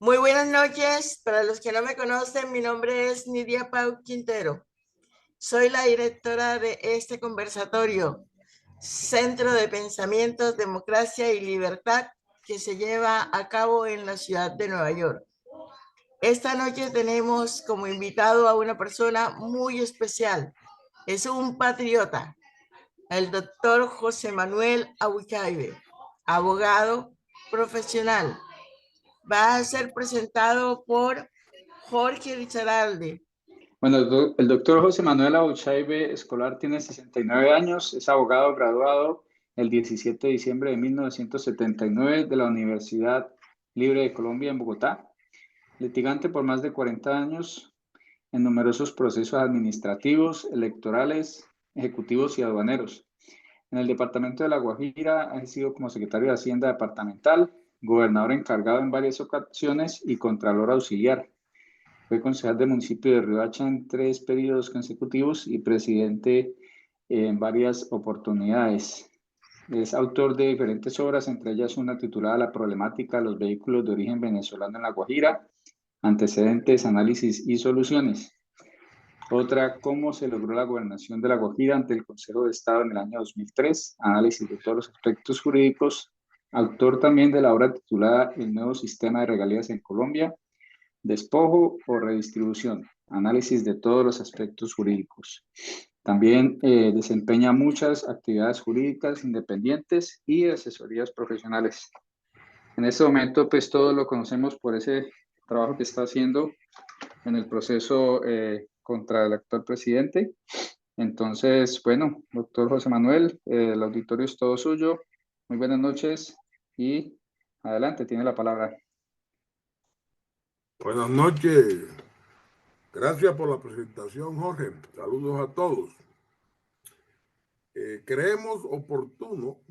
Muy buenas noches. Para los que no me conocen, mi nombre es Nidia Pau Quintero. Soy la directora de este conversatorio, Centro de Pensamientos, Democracia y Libertad, que se lleva a cabo en la ciudad de Nueva York. Esta noche tenemos como invitado a una persona muy especial. Es un patriota, el doctor José Manuel Abuchaibe, abogado profesional. Va a ser presentado por Jorge Richaralde. Bueno, el doctor José Manuel Abuchaibe Escolar tiene 69 años, es abogado graduado el 17 de diciembre de 1979 de la Universidad Libre de Colombia en Bogotá, litigante por más de 40 años en numerosos procesos administrativos, electorales, ejecutivos y aduaneros. En el departamento de La Guajira ha ejercido como secretario de Hacienda departamental, gobernador encargado en varias ocasiones y contralor auxiliar. Fue concejal del municipio de Riohacha en 3 periodos consecutivos y presidente en varias oportunidades. Es autor de diferentes obras, entre ellas una titulada La problemática de los vehículos de origen venezolano en La Guajira, antecedentes, análisis y soluciones. Otra, cómo se logró la gobernación de La Guajira ante el Consejo de Estado en el año 2003, análisis de todos los aspectos jurídicos. Autor también de la obra titulada El nuevo sistema de regalías en Colombia, despojo o redistribución, análisis de todos los aspectos jurídicos. También desempeña muchas actividades jurídicas independientes y asesorías profesionales. En este momento, pues todos lo conocemos por ese trabajo que está haciendo en el proceso contra el actual presidente. Entonces, bueno, doctor José Manuel, el auditorio es todo suyo. Muy buenas noches y adelante, tiene la palabra. Buenas noches. Gracias por la presentación, Jorge. Saludos a todos. Creemos oportuno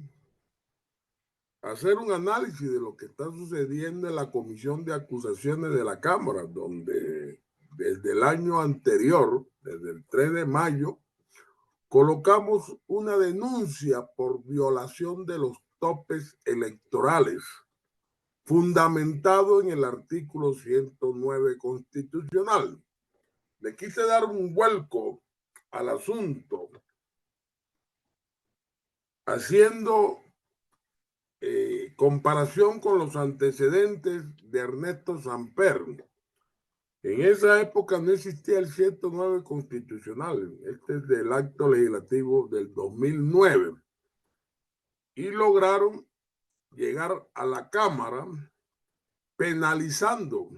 hacer un análisis de lo que está sucediendo en la Comisión de Acusaciones de la Cámara, donde desde el año anterior, desde el 3 de mayo, colocamos una denuncia por violación de los topes electorales, fundamentado en el artículo 109 constitucional. Le quise dar un vuelco al asunto, haciendo comparación con los antecedentes de Ernesto Samper. En esa época no existía el 109 constitucional, este es del acto legislativo del 2009, y lograron llegar a la Cámara penalizando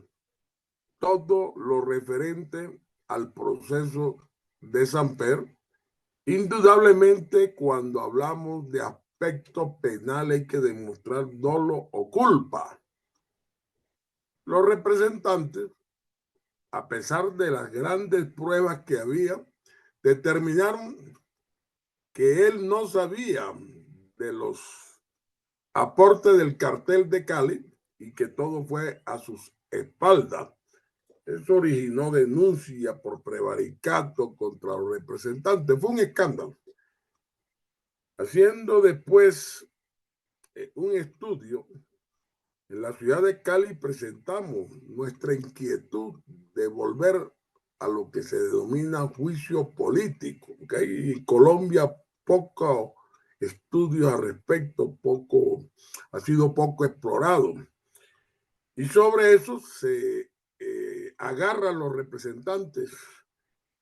todo lo referente al proceso de Samper. Indudablemente, cuando hablamos de aspecto penal hay que demostrar dolo o culpa. Los representantes, a pesar de las grandes pruebas que había, determinaron que él no sabía de los aportes del cartel de Cali y que todo fue a sus espaldas. Eso originó denuncia por prevaricato contra los representantes. Fue un escándalo. Haciendo después un estudio, en la ciudad de Cali presentamos nuestra inquietud de volver a lo que se denomina juicio político. ¿Okay? En Colombia poco estudios al respecto, ha sido poco explorado. Y sobre eso se agarran los representantes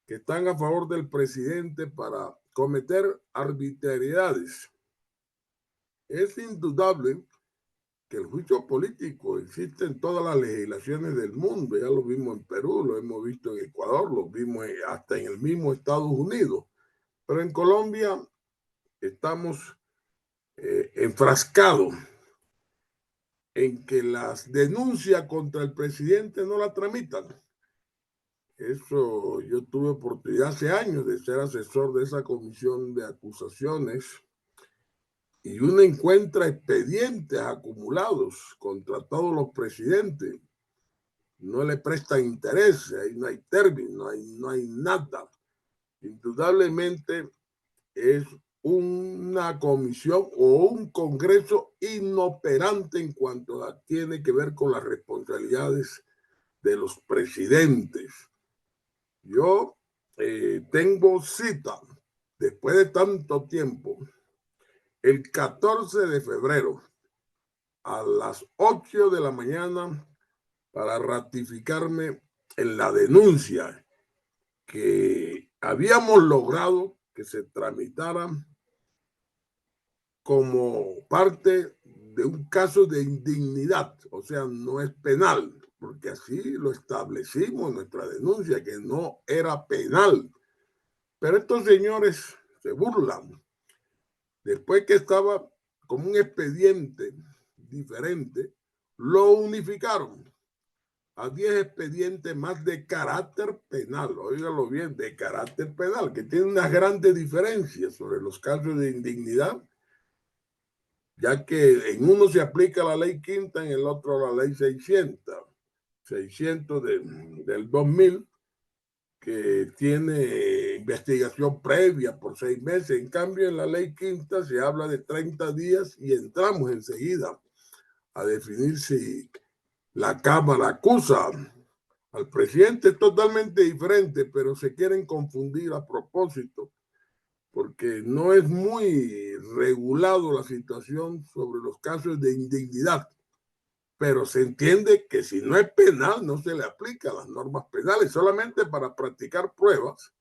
que están a favor del presidente para cometer arbitrariedades. Es indudable que el juicio político existe en todas las legislaciones del mundo. Ya lo vimos en Perú, lo hemos visto en Ecuador, lo vimos hasta en el mismo Estados Unidos. Pero en Colombia estamos enfrascados en que las denuncias contra el presidente no la tramitan. Eso, yo tuve oportunidad hace años de ser asesor de esa comisión de acusaciones y uno encuentra expedientes acumulados contra todos los presidentes. No le prestan interés, ahí no hay término, no hay nada. Indudablemente es una comisión o un congreso inoperante en cuanto a tiene que ver con las responsabilidades de los presidentes. Yo tengo cita después de tanto tiempo, el 14 de febrero a las 8 de la mañana para ratificarme en la denuncia que habíamos logrado que se tramitara como parte de un caso de indignidad, o sea, no es penal, porque así lo establecimos en nuestra denuncia, que no era penal. Pero estos señores se burlan. Después que estaba como un expediente diferente, lo unificaron a 10 expedientes más de carácter penal, óigalo bien, de carácter penal, que tiene unas grandes diferencias sobre los casos de indignidad, ya que en uno se aplica la ley quinta, en el otro la ley 600 del 2000, que tiene investigación previa por 6 meses. En cambio, en la ley quinta se habla de 30 días y entramos enseguida a definir si la Cámara acusa al presidente. Es totalmente diferente, pero se quieren confundir a propósito, porque no es muy regulado la situación sobre los casos de indignidad. Pero se entiende que si no es penal, no se le aplican las normas penales, solamente para practicar pruebas.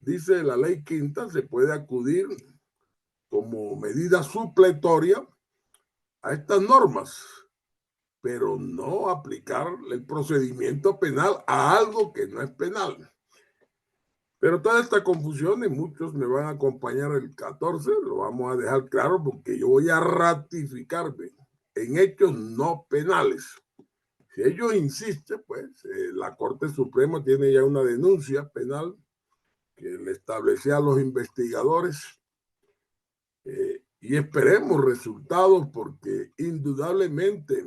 Dice la ley quinta, se puede acudir como medida supletoria a estas normas, pero no aplicar el procedimiento penal a algo que no es penal. Pero toda esta confusión, y muchos me van a acompañar el 14, lo vamos a dejar claro, porque yo voy a ratificarme en hechos no penales. Si ellos insisten, pues la Corte Suprema tiene ya una denuncia penal que le establecía a los investigadores, y esperemos resultados, porque indudablemente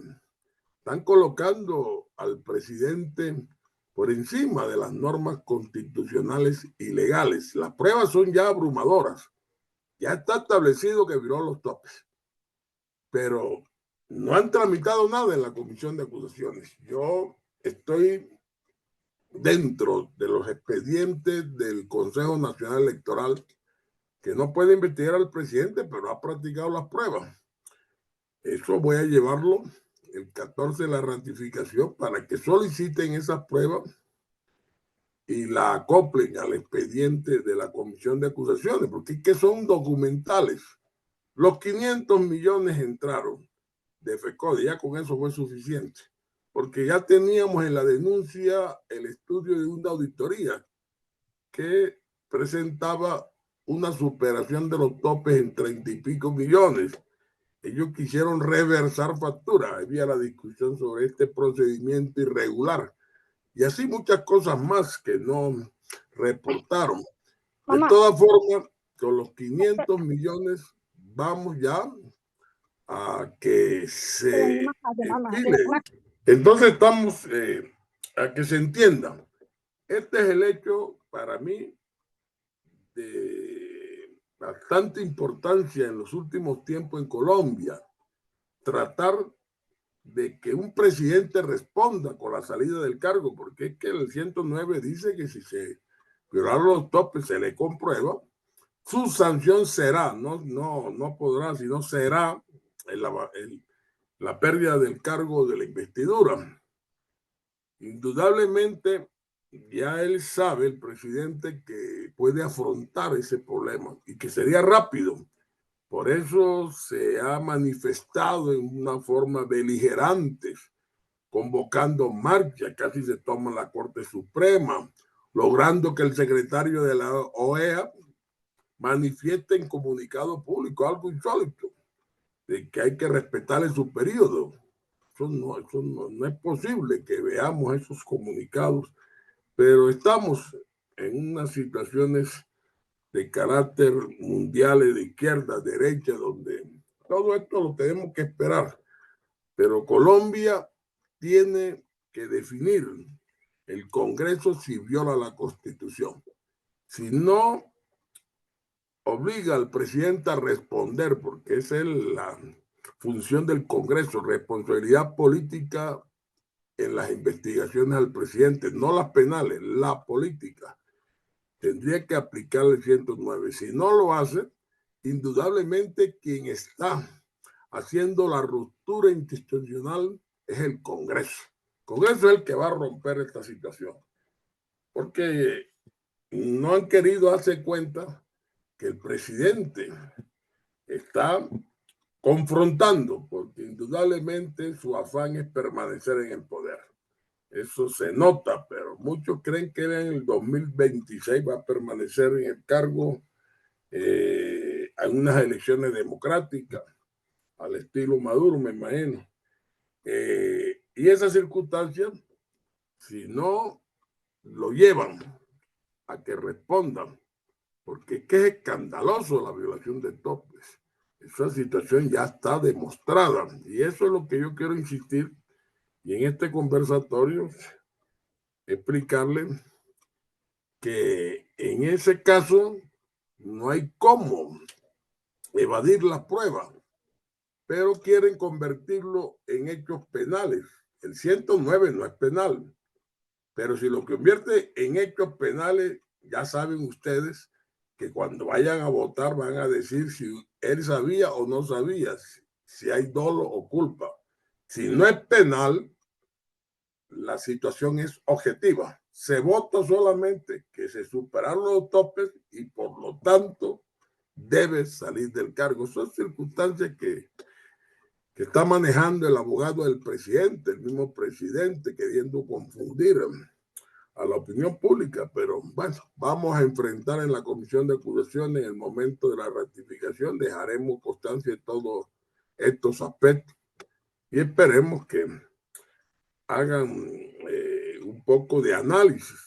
están colocando al presidente por encima de las normas constitucionales y legales. Las pruebas son ya abrumadoras. Ya está establecido que violó los topes, pero no han tramitado nada en la comisión de acusaciones. Yo estoy dentro de los expedientes del Consejo Nacional Electoral, que no puede investigar al presidente, pero ha practicado las pruebas. Eso voy a llevarlo el 14 de la ratificación para que soliciten esas pruebas y la acoplen al expediente de la comisión de acusaciones, porque es que son documentales. Los 500 millones entraron de FECODE, ya con eso fue suficiente, porque ya teníamos en la denuncia el estudio de una auditoría que presentaba una superación de los topes en 30 y pico millones. Ellos quisieron reversar factura. Había la discusión sobre este procedimiento irregular y así muchas cosas más que no reportaron. De todas formas, con los 500 millones vamos ya a que se estile. Entonces estamos a que se entienda. Este es el hecho para mí de bastante importancia en los últimos tiempos en Colombia. Tratar de que un presidente responda con la salida del cargo, porque es que el 109 dice que si se violaron los topes, se le comprueba, su sanción será, no podrá, sino será la pérdida del cargo de la investidura. Indudablemente, ya él sabe, el presidente, que puede afrontar ese problema y que sería rápido. Por eso se ha manifestado en una forma beligerante, convocando marcha, casi se toma la Corte Suprema, logrando que el secretario de la OEA manifieste en comunicado público algo insólito, de que hay que respetarle su periodo. Eso no es posible que veamos esos comunicados, pero estamos en unas situaciones de carácter mundial, de izquierda, derecha, donde todo esto lo tenemos que esperar. Pero Colombia tiene que definir el Congreso si viola la Constitución. Si no obliga al presidente a responder, porque esa es la función del Congreso, responsabilidad política en las investigaciones al presidente, no las penales, la política. Tendría que aplicar el 109. Si no lo hace, indudablemente quien está haciendo la ruptura institucional es el Congreso. El Congreso es el que va a romper esta situación, porque no han querido darse cuenta que el presidente está confrontando, porque indudablemente su afán es permanecer en el poder. Eso se nota, pero muchos creen que en el 2026 va a permanecer en el cargo en unas elecciones democráticas, al estilo Maduro, me imagino. Y esas circunstancias, si no lo llevan a que respondan, porque es que es escandaloso la violación de topes. Esa situación ya está demostrada y eso es lo que yo quiero insistir y en este conversatorio explicarle que en ese caso no hay cómo evadir las pruebas, pero quieren convertirlo en hechos penales. El 109 no es penal, pero si lo convierte en hechos penales, ya saben ustedes que cuando vayan a votar van a decir si él sabía o no sabía, si hay dolo o culpa. Si no es penal, la situación es objetiva. Se vota solamente que se superaron los topes y por lo tanto debe salir del cargo. Son circunstancias que está manejando el abogado del presidente, el mismo presidente, queriendo confundir a la opinión pública, pero bueno, vamos a enfrentar en la comisión de acusaciones en el momento de la ratificación, dejaremos constancia de todos estos aspectos y esperemos que hagan un poco de análisis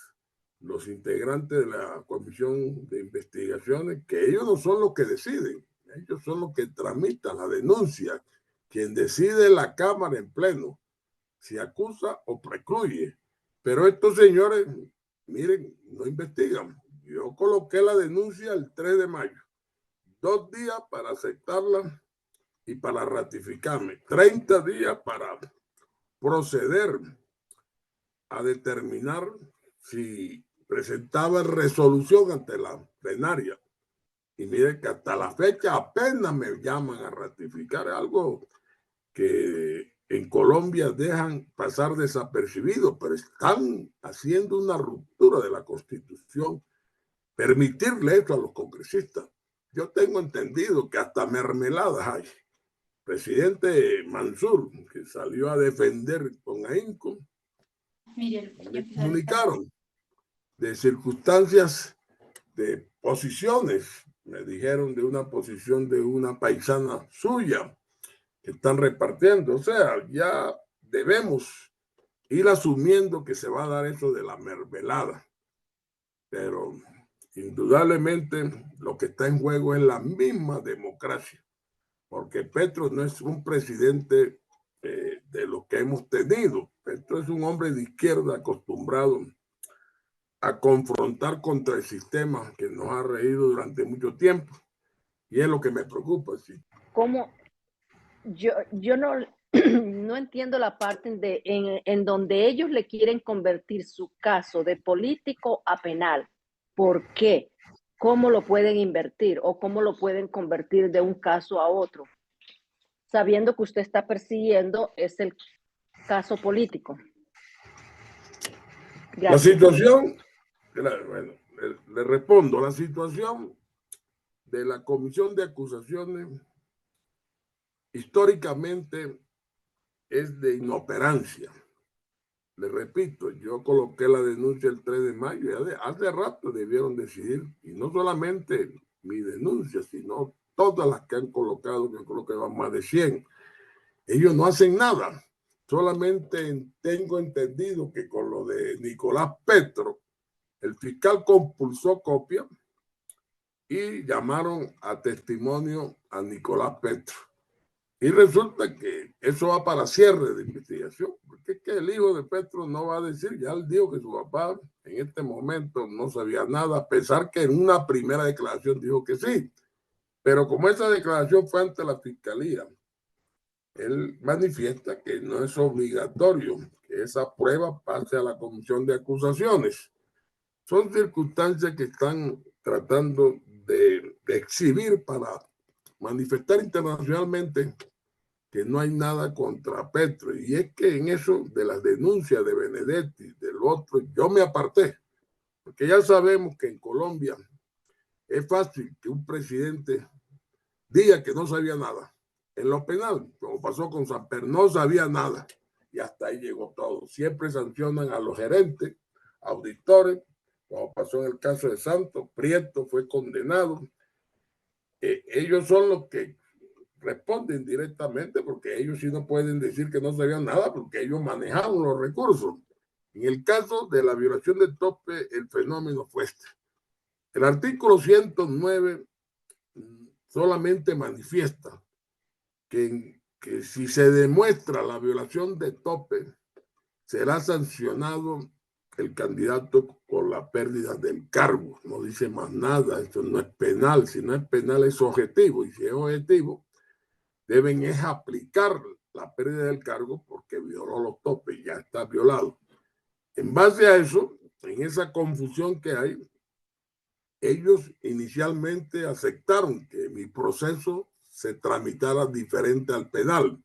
los integrantes de la comisión de investigaciones, que ellos no son los que deciden, ellos son los que tramitan la denuncia, quien decide la Cámara en pleno, si acusa o precluye. Pero estos señores, miren, no investigan. Yo coloqué la denuncia el 3 de mayo, 2 días para aceptarla y para ratificarme, 30 días para proceder a determinar si presentaba resolución ante la plenaria. Y miren que hasta la fecha apenas me llaman a ratificar algo que en Colombia dejan pasar desapercibido, pero están haciendo una ruptura de la Constitución, permitirle esto a los congresistas. Yo tengo entendido que hasta mermeladas hay. Presidente Mansur, que salió a defender con ahínco, me comunicaron de circunstancias, de posiciones, me dijeron de una posición de una paisana suya, que están repartiendo. O sea, ya debemos ir asumiendo que se va a dar eso de la mermelada. Pero indudablemente lo que está en juego es la misma democracia, porque Petro no es un presidente de lo que hemos tenido. Petro es un hombre de izquierda acostumbrado a confrontar contra el sistema que nos ha reído durante mucho tiempo. Y es lo que me preocupa. Sí. ¿Cómo? Yo no, no entiendo la parte en donde ellos le quieren convertir su caso de político a penal. ¿Por qué? ¿Cómo lo pueden invertir o cómo lo pueden convertir de un caso a otro? Sabiendo que usted está persiguiendo es el caso político. Gracias. La situación, bueno, le respondo, la situación de la comisión de acusaciones históricamente es de inoperancia. Le repito, yo coloqué la denuncia el 3 de mayo y hace rato debieron decidir, y no solamente mi denuncia, sino todas las que han colocado, yo creo que van más de 100. Ellos no hacen nada. Solamente tengo entendido que con lo de Nicolás Petro, el fiscal compulsó copia y llamaron a testimonio a Nicolás Petro. Y resulta que eso va para cierre de investigación, porque es que el hijo de Petro no va a decir, ya él dijo que su papá en este momento no sabía nada, a pesar que en una primera declaración dijo que sí. Pero como esa declaración fue ante la fiscalía, él manifiesta que no es obligatorio que esa prueba pase a la comisión de acusaciones. Son circunstancias que están tratando de exhibir para manifestar internacionalmente que no hay nada contra Petro. Y es que en eso de las denuncias de Benedetti, del otro, yo me aparté, porque ya sabemos que en Colombia es fácil que un presidente diga que no sabía nada. En lo penal, como pasó con Samper, no sabía nada. Y hasta ahí llegó todo. Siempre sancionan a los gerentes, auditores, como pasó en el caso de Santos. Prieto fue condenado. Ellos son los que responden directamente, porque ellos sí no pueden decir que no sabían nada, porque ellos manejaban los recursos. En el caso de la violación del tope, el fenómeno fue este. El artículo 109 solamente manifiesta que si se demuestra la violación de tope, será sancionado el candidato con la pérdida del cargo. No dice más nada, esto no es penal. Si no es penal, es objetivo. Y si es objetivo, deben es aplicar la pérdida del cargo porque violó los topes, ya está violado. En base a eso, en esa confusión que hay, ellos inicialmente aceptaron que mi proceso se tramitara diferente al penal.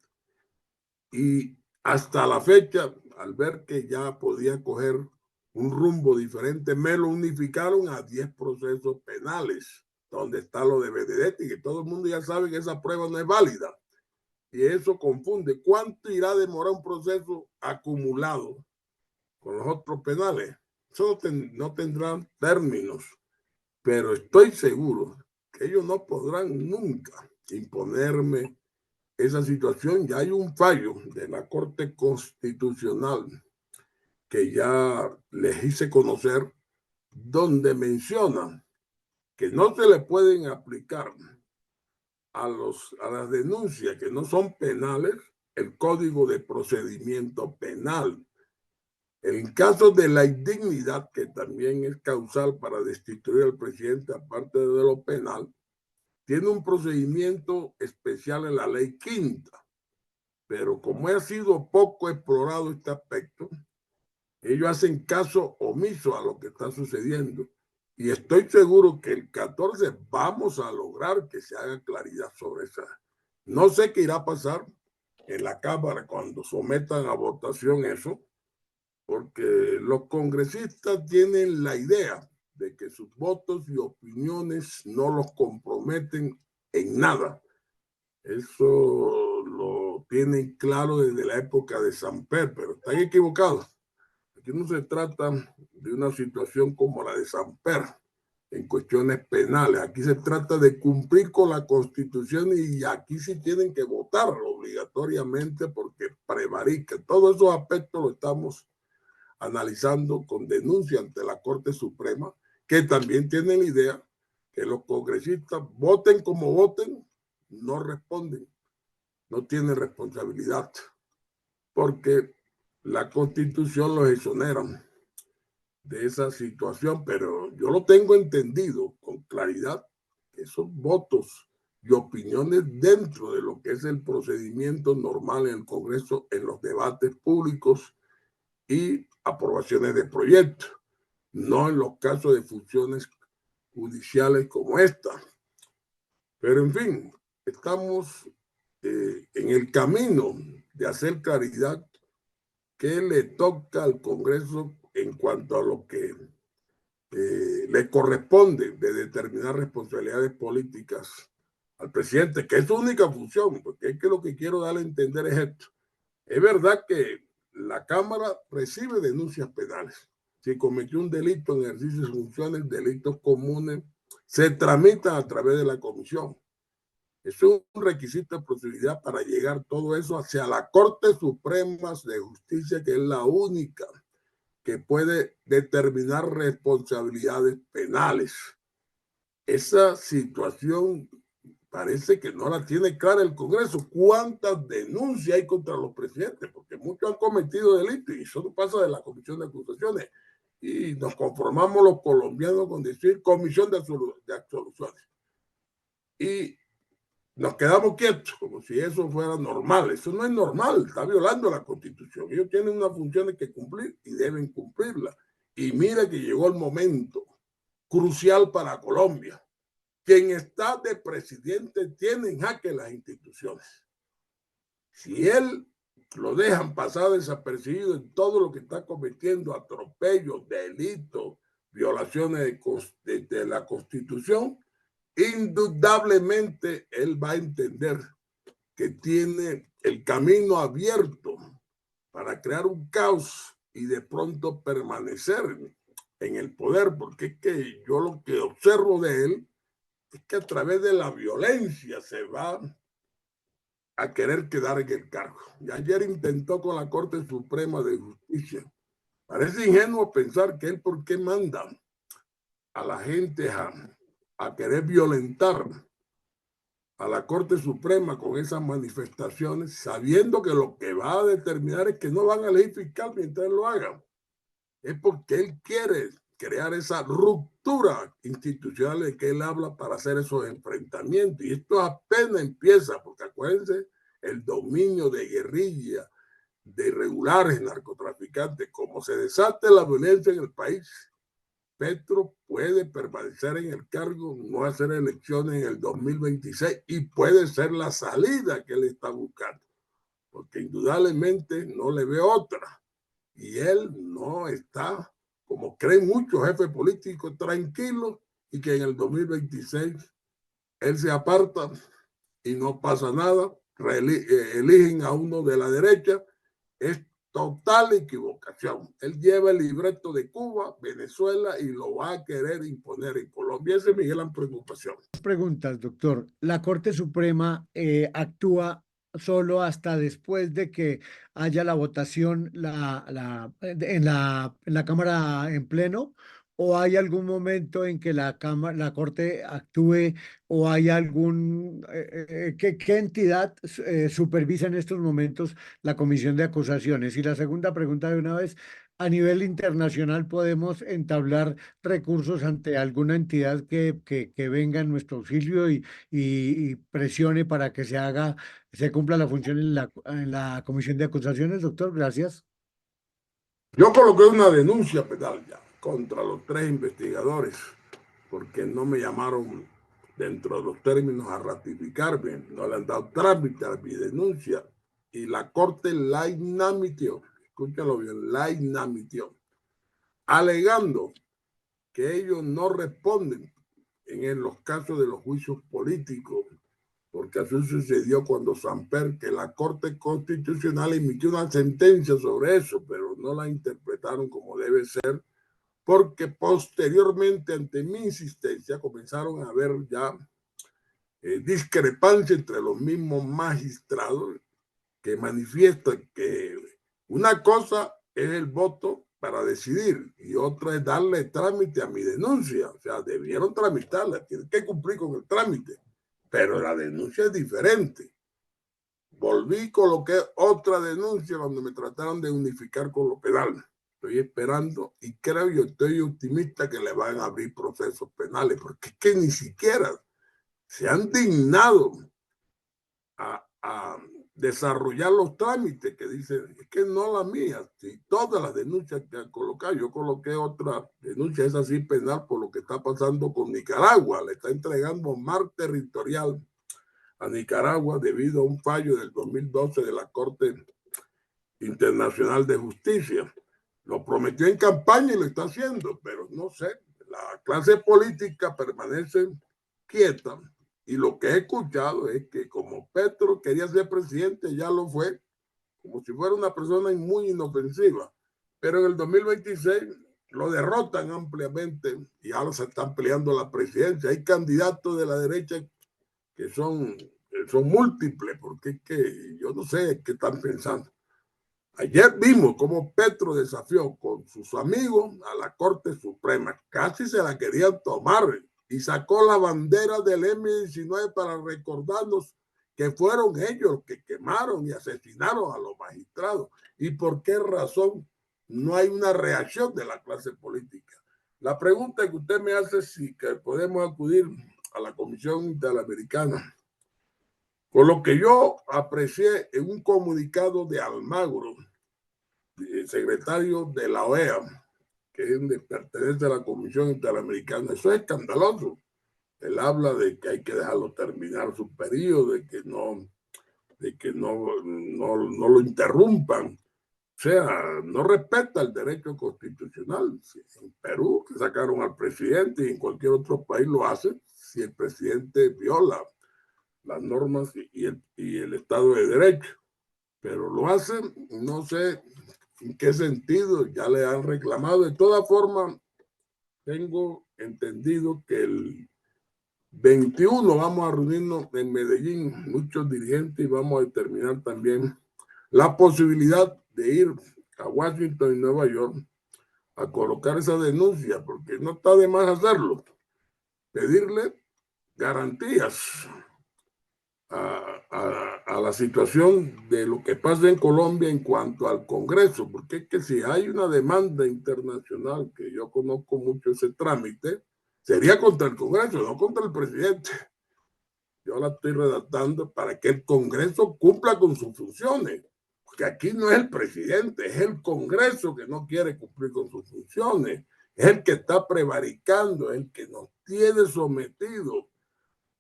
Y hasta la fecha, al ver que ya podía coger un rumbo diferente, me lo unificaron a 10 procesos penales, donde está lo de Benedetti, que todo el mundo ya sabe que esa prueba no es válida. Y eso confunde. ¿Cuánto irá a demorar un proceso acumulado con los otros penales? Eso no tendrán términos, pero estoy seguro que ellos no podrán nunca imponerme esa situación. Ya hay un fallo de la Corte Constitucional que ya les hice conocer, donde menciona que no se le pueden aplicar a las denuncias que no son penales el Código de Procedimiento Penal. En caso de la indignidad, que también es causal para destituir al presidente, aparte de lo penal, tiene un procedimiento especial en la ley quinta. Pero como ha sido poco explorado este aspecto, ellos hacen caso omiso a lo que está sucediendo. Y estoy seguro que el 14 vamos a lograr que se haga claridad sobre esa. No sé qué irá a pasar en la Cámara cuando sometan a votación eso, porque los congresistas tienen la idea de que sus votos y opiniones no los comprometen en nada. Eso lo tienen claro desde la época de Samper, pero están equivocados. Aquí no se trata de una situación como la de Samper en cuestiones penales. Aquí se trata de cumplir con la Constitución y aquí sí tienen que votar obligatoriamente porque prevarica. Todos esos aspectos lo estamos analizando con denuncia ante la Corte Suprema, que también tienen la idea que los congresistas voten como voten, no responden, no tienen responsabilidad, porque la Constitución los exonera de esa situación, pero yo lo tengo entendido con claridad, que esos votos y opiniones dentro de lo que es el procedimiento normal en el Congreso, en los debates públicos y aprobaciones de proyectos, no en los casos de funciones judiciales como esta. Pero en fin, estamos en el camino de hacer claridad qué le toca al Congreso en cuanto a lo que le corresponde de determinar responsabilidades políticas al presidente, que es su única función, porque es que lo que quiero dar a entender es esto. Es verdad que la Cámara recibe denuncias penales. Si cometió un delito en ejercicio de funciones, delitos comunes, se tramitan a través de la comisión. Eso es un requisito de posibilidad para llegar todo eso hacia la Corte Suprema de Justicia, que es la única que puede determinar responsabilidades penales. Esa situación parece que no la tiene clara el Congreso. ¿Cuántas denuncias hay contra los presidentes? Porque muchos han cometido delitos y eso no pasa de la comisión de acusaciones. Y nos conformamos los colombianos con decir comisión de absoluciones. Y nos quedamos quietos, como si eso fuera normal. Eso no es normal, está violando la Constitución. Ellos tienen unas funciones que cumplir y deben cumplirlas. Y mira que llegó el momento crucial para Colombia. Quien está de presidente tiene en jaque las instituciones. Si él lo dejan pasar desapercibido en todo lo que está cometiendo, atropellos, delitos, violaciones de la Constitución, indudablemente él va a entender que tiene el camino abierto para crear un caos y de pronto permanecer en el poder, porque es que yo lo que observo de él es que a través de la violencia se va a querer quedar en el cargo. Y ayer intentó con la Corte Suprema de Justicia. Parece ingenuo pensar que él, ¿por qué manda a la gente a querer violentar a la Corte Suprema con esas manifestaciones, sabiendo que lo que va a determinar es que no van a elegir fiscal mientras él lo haga? Es porque él quiere crear esa ruptura institucional de que él habla para hacer esos enfrentamientos. Y esto apenas empieza, porque acuérdense, el dominio de guerrilla, de irregulares, narcotraficantes, como se desate la violencia en el país, Petro puede permanecer en el cargo, no hacer elecciones en el 2026 y puede ser la salida que él está buscando, porque indudablemente no le ve otra. Y él no está, como creen muchos jefes políticos, tranquilos y que en el 2026 él se aparta y no pasa nada, eligen a uno de la derecha. Es total equivocación. Él lleva el libreto de Cuba, Venezuela y lo va a querer imponer en Colombia. Esa es mi gran preocupación. Preguntas, doctor. La Corte Suprema actúa solo hasta después de que haya la votación en la Cámara en pleno, o hay algún momento en que la Corte actúe, o hay algún ¿qué entidad supervisa en estos momentos la Comisión de Acusaciones? Y la segunda pregunta de una vez, a nivel internacional, ¿podemos entablar recursos ante alguna entidad que venga en nuestro auxilio y presione para que se cumpla la función en la Comisión de Acusaciones, doctor? Gracias. Yo coloqué una denuncia penal ya contra los 3 investigadores porque no me llamaron dentro de los términos a ratificarme, no le han dado trámite a mi denuncia y la Corte la inadmitió. Escúchalo bien, la inadmitió, alegando que ellos no responden en los casos de los juicios políticos, porque así sucedió cuando Samper, que la Corte Constitucional emitió una sentencia sobre eso, pero no la interpretaron como debe ser, porque posteriormente, ante mi insistencia, comenzaron a haber ya discrepancia entre los mismos magistrados que manifiestan que una cosa es el voto para decidir y otra es darle trámite a mi denuncia. O sea, debieron tramitarla, tienen que cumplir con el trámite, pero la denuncia es diferente. Volví y coloqué otra denuncia donde me trataron de unificar con lo penal. Estoy esperando y creo, yo estoy optimista que le van a abrir procesos penales, porque es que ni siquiera se han dignado a desarrollar los trámites que dicen, es que no la mía, si todas las denuncias que han colocado, yo coloqué otra denuncia, es así penal por lo que está pasando con Nicaragua, le está entregando mar territorial a Nicaragua debido a un fallo del 2012 de la Corte Internacional de Justicia. Lo prometió en campaña y lo está haciendo, pero no sé, la clase política permanece quieta. Y lo que he escuchado es que como Petro quería ser presidente, ya lo fue, como si fuera una persona muy inofensiva. Pero en el 2026 lo derrotan ampliamente y ahora se están peleando la presidencia. Hay candidatos de la derecha que son múltiples, porque es que yo no sé qué están pensando. Ayer vimos cómo Petro desafió con sus amigos a la Corte Suprema. Casi se la querían tomar y sacó la bandera del M-19 para recordarnos que fueron ellos los que quemaron y asesinaron a los magistrados. ¿Y por qué razón no hay una reacción de la clase política? La pregunta que usted me hace es si que podemos acudir a la Comisión Interamericana. Con lo que yo aprecié en un comunicado de Almagro, el secretario de la OEA, que pertenece a la Comisión Interamericana, eso es escandaloso. Él habla de que hay que dejarlo terminar su periodo, de que no lo interrumpan. O sea, no respeta el derecho constitucional. En Perú, que sacaron al presidente, y en cualquier otro país lo hacen si el presidente viola las normas y el Estado de Derecho. Pero lo hacen, no sé en qué sentido, ya le han reclamado. De todas formas, tengo entendido que el 21 vamos a reunirnos en Medellín, muchos dirigentes, y vamos a determinar también la posibilidad de ir a Washington y Nueva York a colocar esa denuncia, porque no está de más hacerlo, pedirle garantías a la situación de lo que pasa en Colombia en cuanto al Congreso, porque es que si hay una demanda internacional, que yo conozco mucho ese trámite, sería contra el Congreso, no contra el presidente. Yo la estoy redactando para que el Congreso cumpla con sus funciones, porque aquí no es el presidente, es el Congreso que no quiere cumplir con sus funciones, es el que está prevaricando, es el que nos tiene sometidos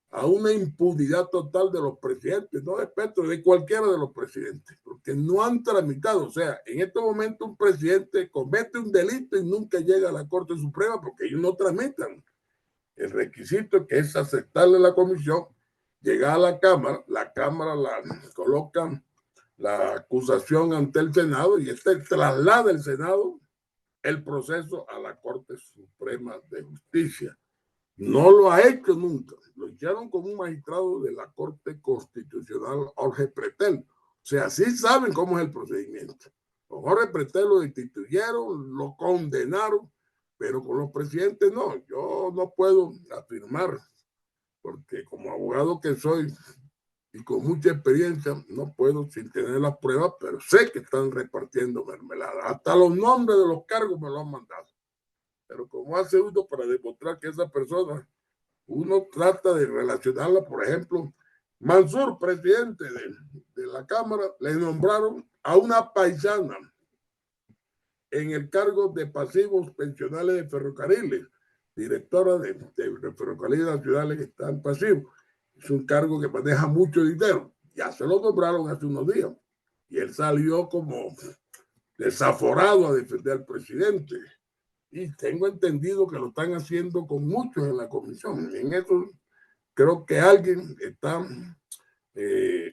a una impunidad total de los presidentes, no de Petro, de cualquiera de los presidentes, porque no han tramitado. O sea, en este momento un presidente comete un delito y nunca llega a la Corte Suprema porque ellos no tramitan el requisito, que es aceptarle a la comisión, llegar a la Cámara la coloca la acusación ante el Senado y traslada el Senado el proceso a la Corte Suprema de Justicia. No lo ha hecho nunca. Lo hicieron con un magistrado de la Corte Constitucional, Jorge Pretel. O sea, sí saben cómo es el procedimiento. Con Jorge Pretel lo destituyeron, lo condenaron, pero con los presidentes no. Yo no puedo afirmar, porque como abogado que soy y con mucha experiencia, no puedo sin tener las pruebas, pero sé que están repartiendo mermelada. Hasta los nombres de los cargos me lo han mandado. Pero como hace uno para demostrar que esa persona, uno trata de relacionarla, por ejemplo, Mansur, presidente de la Cámara, le nombraron a una paisana en el cargo de pasivos pensionales de ferrocarriles, directora de ferrocarriles nacionales que están pasivos. Es un cargo que maneja mucho dinero. Ya se lo nombraron hace unos días. Y él salió como desaforado a defender al presidente. Y tengo entendido que lo están haciendo con muchos en la comisión. En eso creo que alguien está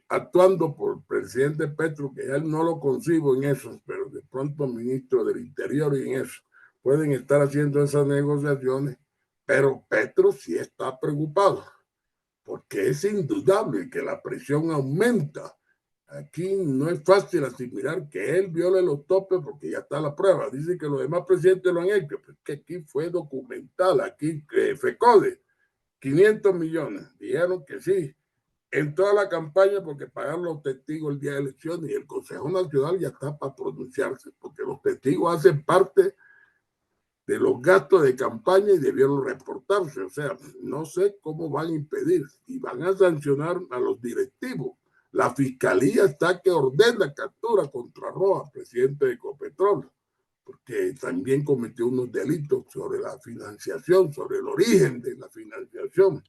actuando por el presidente Petro, que él no lo concibo en eso, pero de pronto ministro del Interior y en eso pueden estar haciendo esas negociaciones, pero Petro sí está preocupado, porque es indudable que la presión aumenta. Aquí no es fácil asimilar que él viole los topes porque ya está la prueba. Dice que los demás presidentes lo han hecho, pero es que aquí fue documental, aquí FECODE, 500 millones, dijeron que sí, en toda la campaña, porque pagaron los testigos el día de elecciones y el Consejo Nacional ya está para pronunciarse, porque los testigos hacen parte de los gastos de campaña y debieron reportarse. O sea, no sé cómo van a impedir y van a sancionar a los directivos. La fiscalía está que ordena captura contra Rojas, presidente de Ecopetrol, porque también cometió unos delitos sobre la financiación, sobre el origen de la financiación,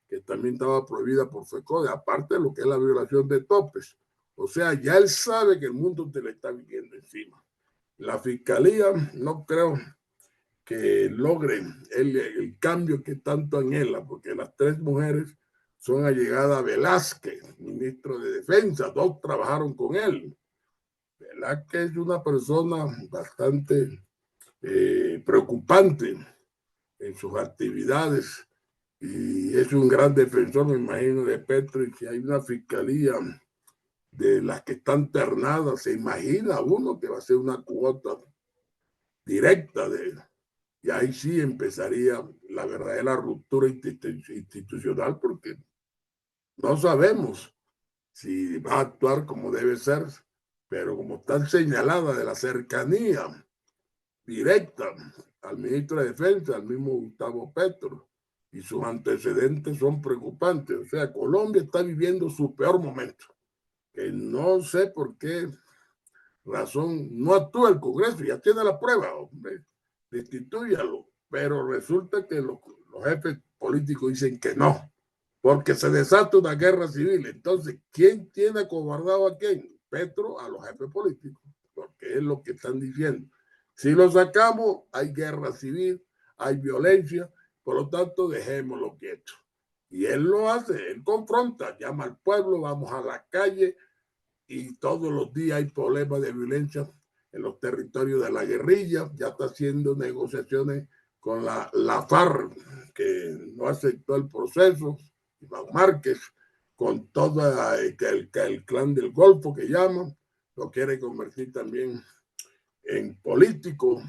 que también estaba prohibida por FECODE, aparte de lo que es la violación de topes. O sea, ya él sabe que el mundo te le está viniendo encima. La fiscalía no creo que logre el cambio que tanto anhela, porque las tres mujeres son allegadas a Velázquez, ministro de Defensa, dos trabajaron con él. Velázquez es una persona bastante preocupante en sus actividades y es un gran defensor, me imagino, de Petro, y si hay una fiscalía de las que están ternadas, se imagina uno que va a ser una cuota directa de él. Y ahí sí empezaría la verdadera ruptura institucional, porque no sabemos si va a actuar como debe ser, pero como está señalada de la cercanía directa al ministro de Defensa, al mismo Gustavo Petro, y sus antecedentes son preocupantes. O sea, Colombia está viviendo su peor momento, que no sé por qué razón no actúa el Congreso, ya tiene la prueba, hombre, destitúyalo, pero resulta que los jefes políticos dicen que no, porque se desata una guerra civil. Entonces, ¿quién tiene acobardado a quién? Petro a los jefes políticos, porque es lo que están diciendo. Si lo sacamos, hay guerra civil, hay violencia, por lo tanto, dejémoslo quieto. Y él lo hace, él confronta, llama al pueblo, vamos a la calle, y todos los días hay problemas de violencia en los territorios de la guerrilla. Ya está haciendo negociaciones con la FARC, que no aceptó el proceso, Iván Márquez, con todo el clan del Golfo que llaman, lo quiere convertir también en político.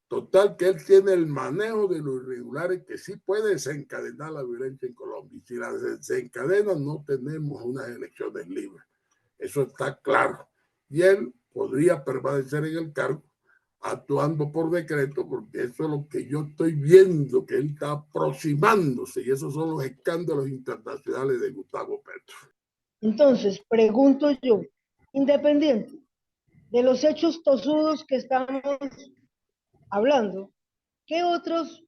Total, que él tiene el manejo de los irregulares que sí puede desencadenar la violencia en Colombia. Y si la desencadena, no tenemos unas elecciones libres. Eso está claro. Y él podría permanecer en el cargo actuando por decreto, porque eso es lo que yo estoy viendo, que él está aproximándose, y esos son los escándalos internacionales de Gustavo Petro. Entonces, pregunto yo, independiente de los hechos tosudos que estamos hablando, ¿qué otros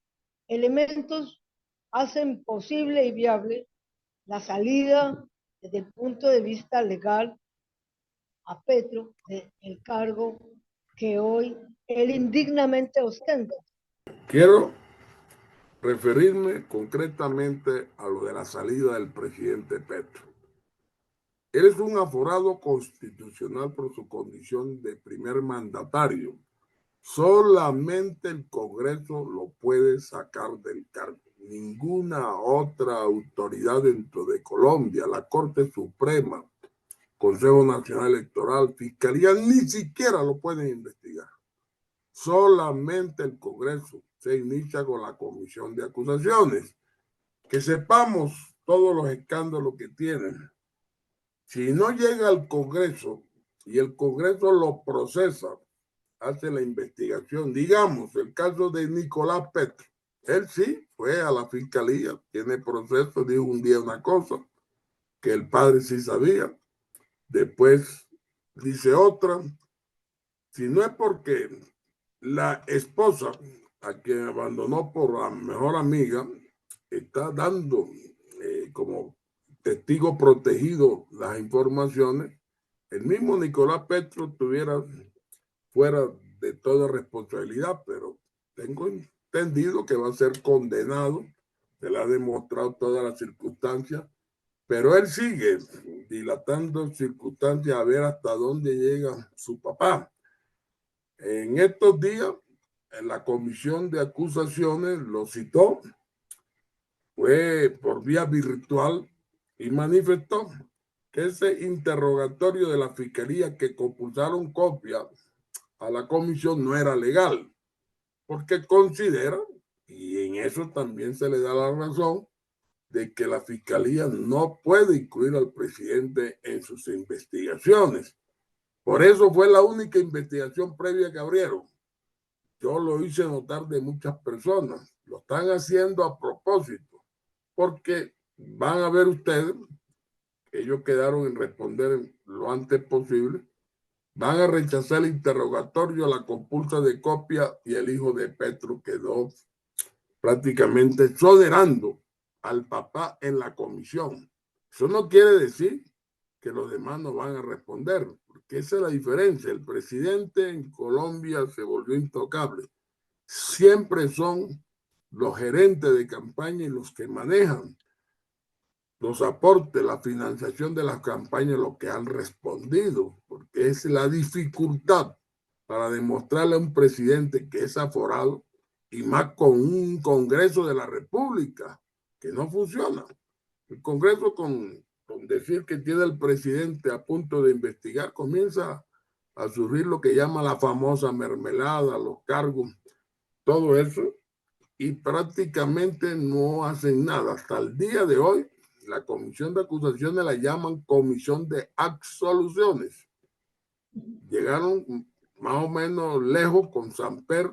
elementos hacen posible y viable la salida desde el punto de vista legal a Petro del cargo que hoy él indignamente ostenta? Quiero referirme concretamente a lo de la salida del presidente Petro. Él es un aforado constitucional por su condición de primer mandatario. Solamente el Congreso lo puede sacar del cargo. Ninguna otra autoridad dentro de Colombia, la Corte Suprema, Consejo Nacional Electoral, Fiscalía, ni siquiera lo pueden investigar. Solamente el Congreso se inicia con la comisión de acusaciones. Que sepamos todos los escándalos que tienen. Si no llega al Congreso y el Congreso lo procesa, hace la investigación, digamos, el caso de Nicolás Petro, él sí fue a la fiscalía, tiene proceso, dijo un día una cosa que el padre sí sabía, después dice otra. Si no es porque la esposa, a quien abandonó por la mejor amiga, está dando como testigo protegido las informaciones, el mismo Nicolás Petro estuviera fuera de toda responsabilidad, pero tengo entendido que va a ser condenado, se le ha demostrado todas las circunstancias, pero él sigue dilatando circunstancias a ver hasta dónde llega su papá. En estos días, en la comisión de acusaciones lo citó, fue por vía virtual y manifestó que ese interrogatorio de la fiscalía que compulsaron copia a la comisión no era legal, porque considera, y en eso también se le da la razón, de que la fiscalía no puede incluir al presidente en sus investigaciones. Por eso fue la única investigación previa que abrieron. Yo lo hice notar de muchas personas. Lo están haciendo a propósito, porque van a ver ustedes que ellos quedaron en responder lo antes posible. Van a rechazar el interrogatorio, la compulsa de copia, y el hijo de Petro quedó prácticamente exonerando al papá en la comisión. Eso no quiere decir que los demás no van a responder, porque esa es la diferencia. El presidente en Colombia se volvió intocable. Siempre son los gerentes de campaña y los que manejan los aportes, la financiación de las campañas, lo que han respondido, porque es la dificultad para demostrarle a un presidente que es aforado, y más con un Congreso de la República que no funciona. El Congreso, con decir que tiene el presidente a punto de investigar, comienza a surgir lo que llama la famosa mermelada, los cargos, todo eso, y prácticamente no hacen nada. Hasta el día de hoy, la comisión de acusaciones la llaman comisión de absoluciones. Llegaron más o menos lejos con Samper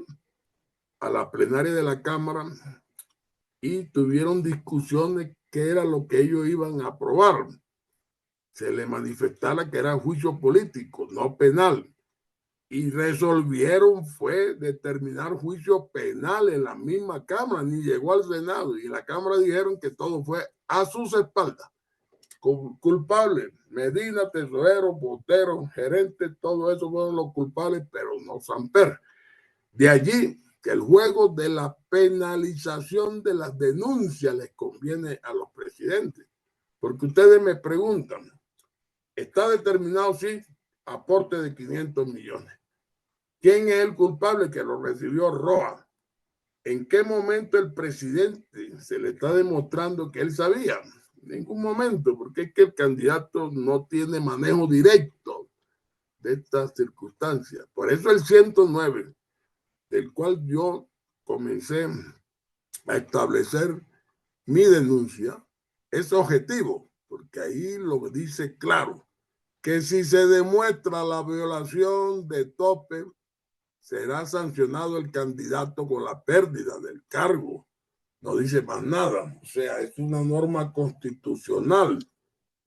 a la plenaria de la Cámara y tuvieron discusiones qué era lo que ellos iban a aprobar. Se le manifestara que era juicio político, no penal. Y resolvieron fue determinar juicio penal en la misma Cámara, ni llegó al Senado. Y en la Cámara dijeron que todo fue a sus espaldas. Culpables, Medina, tesorero, Botero, gerente, todo eso fueron los culpables, pero no Samper. De allí que el juego de la penalización de las denuncias les conviene a los presidentes. Porque ustedes me preguntan, ¿está determinado? Sí, aporte de 500 millones. ¿Quién es el culpable que lo recibió Roa? ¿En qué momento el presidente se le está demostrando que él sabía? En ningún momento, porque es que el candidato no tiene manejo directo de estas circunstancias. Por eso el 109, del cual yo comencé a establecer mi denuncia, es objetivo, porque ahí lo dice claro, que si se demuestra la violación de tope, será sancionado el candidato con la pérdida del cargo. No dice más nada. O sea, es una norma constitucional.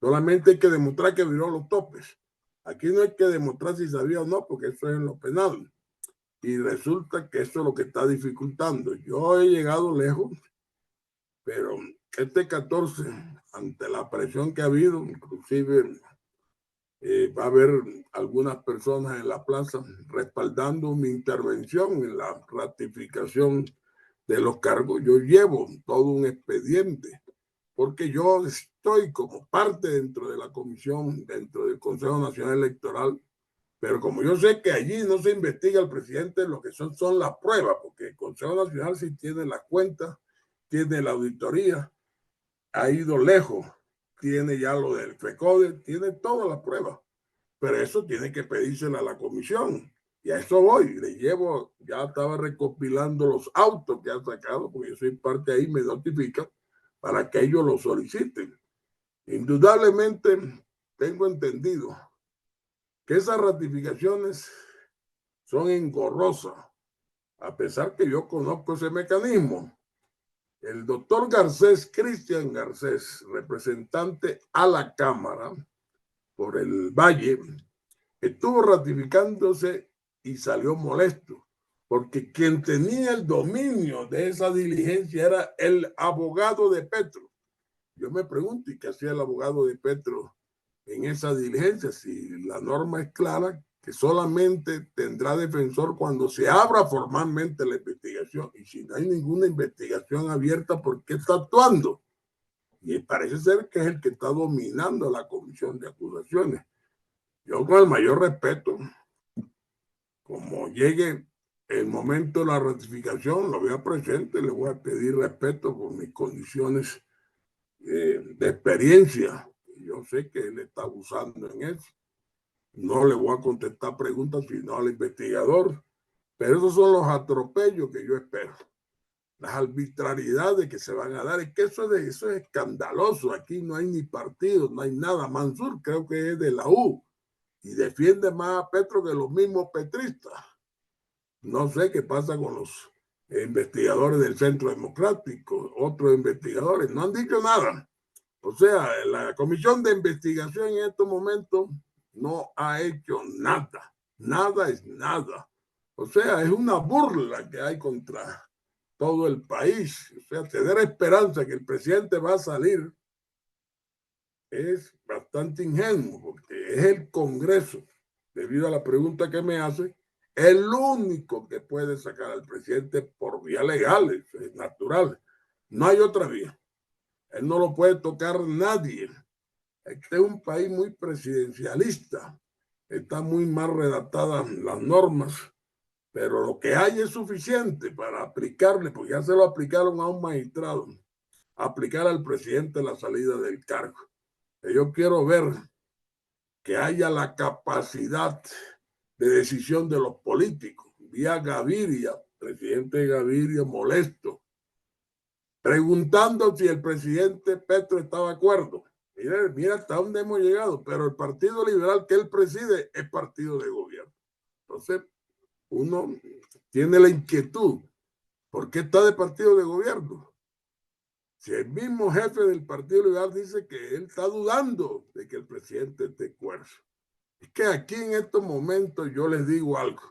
Solamente hay que demostrar que violó los topes. Aquí no hay que demostrar si sabía o no, porque eso es en lo penal. Y resulta que eso es lo que está dificultando. Yo he llegado lejos, pero este 14, ante la presión que ha habido, inclusive va a haber algunas personas en la plaza respaldando mi intervención en la ratificación de los cargos. Yo llevo todo un expediente porque yo estoy como parte dentro de la comisión, dentro del Consejo Nacional Electoral, pero como yo sé que allí no se investiga al presidente, lo que son las pruebas, porque el Consejo Nacional sí tiene las cuentas, tiene la auditoría, ha ido lejos, tiene ya lo del FECODE, tiene todas las pruebas, pero eso tiene que pedírsela a la comisión. Y a eso voy, le llevo, ya estaba recopilando los autos que han sacado, porque yo soy parte ahí, me notifican para que ellos lo soliciten. Indudablemente tengo entendido que esas ratificaciones son engorrosas, a pesar que yo conozco ese mecanismo. El doctor Garcés, Cristian Garcés, representante a la Cámara por el Valle, estuvo ratificándose y salió molesto, porque quien tenía el dominio de esa diligencia era el abogado de Petro. Yo me pregunto, ¿y qué hacía el abogado de Petro en esa diligencia? Si la norma es clara, que solamente tendrá defensor cuando se abra formalmente la investigación. Y si no hay ninguna investigación abierta, ¿por qué está actuando? Y parece ser que es el que está dominando la comisión de acusaciones. Yo, con el mayor respeto, como llegue el momento de la ratificación, lo veo presente, le voy a pedir respeto por mis condiciones de experiencia. Yo sé que él está abusando en eso. No le voy a contestar preguntas sino al investigador, pero esos son los atropellos que yo espero. Las arbitrariedades que se van a dar, es que eso es escandaloso. Aquí no hay ni partido, no hay nada. Mansur creo que es de la U y defiende más a Petro que los mismos petristas. No sé qué pasa con los investigadores del Centro Democrático, otros investigadores, no han dicho nada. O sea, la comisión de investigación en estos momentos no ha hecho nada. Nada es nada. O sea, es una burla que hay contra todo el país. O sea, tener esperanza que el presidente va a salir es bastante ingenuo, porque es el Congreso, debido a la pregunta que me hace, el único que puede sacar al presidente por vía legal, es natural. No hay otra vía. Él no lo puede tocar nadie. Este es un país muy presidencialista. Está muy mal redactadas las normas, pero lo que hay es suficiente para aplicarle, porque ya se lo aplicaron a un magistrado, aplicar al presidente la salida del cargo. Yo quiero ver que haya la capacidad de decisión de los políticos. Vi a Gaviria, presidente Gaviria, molesto, preguntando si el presidente Petro estaba de acuerdo. Mira hasta dónde hemos llegado, pero el Partido Liberal que él preside es partido de gobierno. Entonces, uno tiene la inquietud, ¿por qué está de partido de gobierno? Si el mismo jefe del Partido Liberal dice que él está dudando de que el presidente esté de acuerdo. Es que aquí en estos momentos yo les digo algo.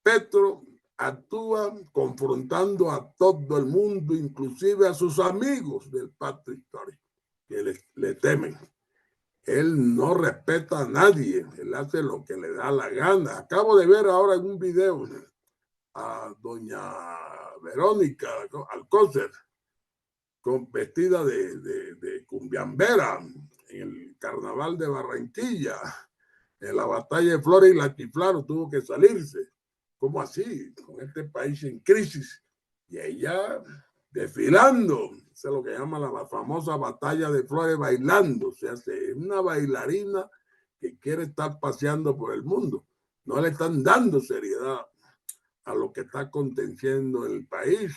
Petro actúa confrontando a todo el mundo, inclusive a sus amigos del pacto histórico, que le temen. Él no respeta a nadie, él hace lo que le da la gana. Acabo de ver ahora en un video a doña Verónica Alcócer vestida de cumbiambera en el carnaval de Barranquilla, en la batalla de Flores y la chiflaron, tuvo que salirse. ¿Cómo así? Con este país en crisis. Y ella desfilando, eso es lo que llama la famosa batalla de Flores, bailando. O sea, es una bailarina que quiere estar paseando por el mundo. No le están dando seriedad a lo que está aconteciendo en el país.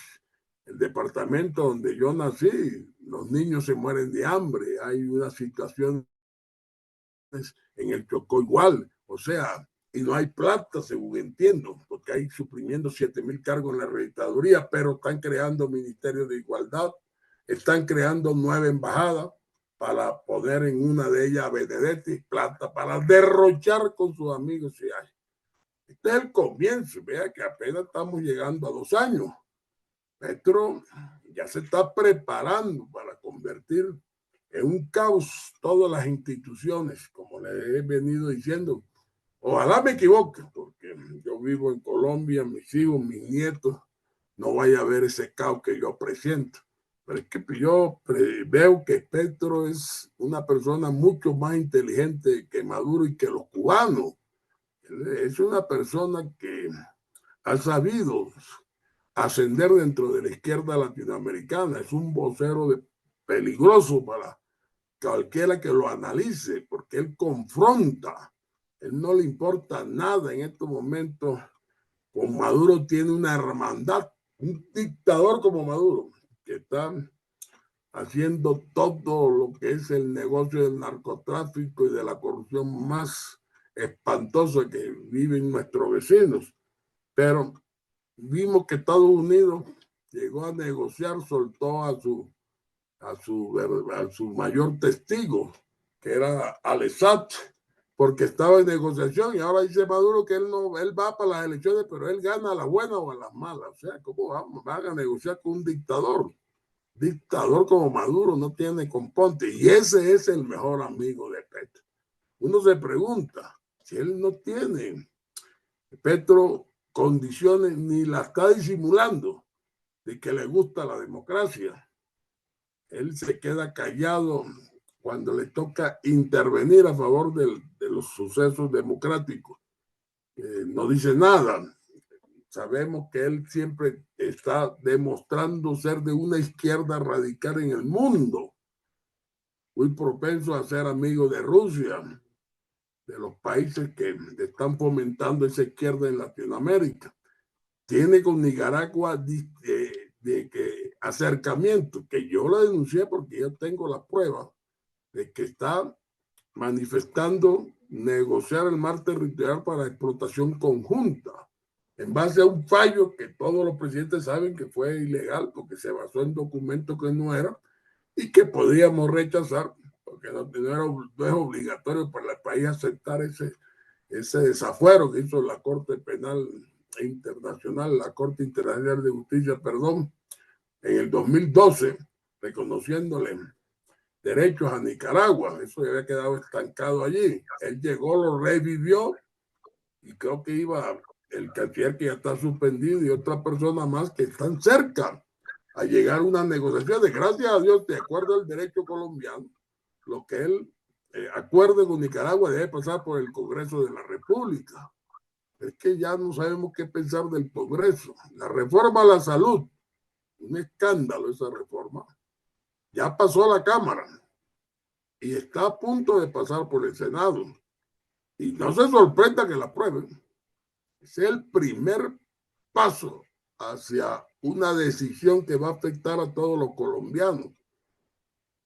El departamento donde yo nací, los niños se mueren de hambre. Hay una situación en el Chocó igual. O sea, y no hay plata, según entiendo, porque hay suprimiendo 7,000 cargos en la registraduría, pero están creando ministerios de igualdad, están creando 9 embajadas para poner en una de ellas a Benedetti plata para derrochar con sus amigos si hay. Este es el comienzo, vea que apenas estamos llegando a 2 años. Petro ya se está preparando para convertir en un caos todas las instituciones, como le he venido diciendo. Ojalá me equivoque, porque yo vivo en Colombia, mis hijos, mis nietos, no vaya a haber ese caos que yo presiento. Pero es que yo veo que Petro es una persona mucho más inteligente que Maduro y que los cubanos. Es una persona que ha sabido ascender dentro de la izquierda latinoamericana. Es un vocero peligroso para cualquiera que lo analice, porque él confronta. Él no le importa nada en estos momentos. Con Maduro tiene una hermandad, un dictador como Maduro, que está haciendo todo lo que es el negocio del narcotráfico y de la corrupción más espantosa que viven nuestros vecinos. Pero vimos que Estados Unidos llegó a negociar, soltó a su mayor testigo, que era Al-Assad, porque estaba en negociación, y ahora dice Maduro que él va para las elecciones, pero él gana a las buenas o a las malas. O sea, ¿cómo van a negociar con un dictador? Dictador como Maduro no tiene componte, y ese es el mejor amigo de Petro. Uno se pregunta si él no tiene, Petro, condiciones, ni la está disimulando, de que le gusta la democracia. Él se queda callado cuando le toca intervenir a favor de los sucesos democráticos. No dice nada. Sabemos que él siempre está demostrando ser de una izquierda radical en el mundo, muy propenso a ser amigo de Rusia, de los países que están fomentando esa izquierda en Latinoamérica. Tiene con Nicaragua de acercamiento, que yo la denuncié porque yo tengo la prueba de que está manifestando negociar el mar territorial para explotación conjunta, en base a un fallo que todos los presidentes saben que fue ilegal porque se basó en documentos que no eran y que podíamos rechazar, porque no es obligatorio para el país aceptar ese desafuero que hizo la Corte Penal Internacional, la Corte Internacional de Justicia, perdón, en el 2012, reconociéndole derechos a Nicaragua. Eso había quedado estancado allí. Él llegó, lo revivió, y creo que iba el canciller, que ya está suspendido, y otra persona más que están cerca a llegar a una negociación. Gracias a Dios, de acuerdo al derecho colombiano, lo que él acuerde con Nicaragua debe pasar por el Congreso de la República. Es que ya no sabemos qué pensar del Congreso. La reforma a la salud, un escándalo esa reforma. Ya pasó a la Cámara y está a punto de pasar por el Senado. Y no se sorprenda que la aprueben. Es el primer paso hacia una decisión que va a afectar a todos los colombianos.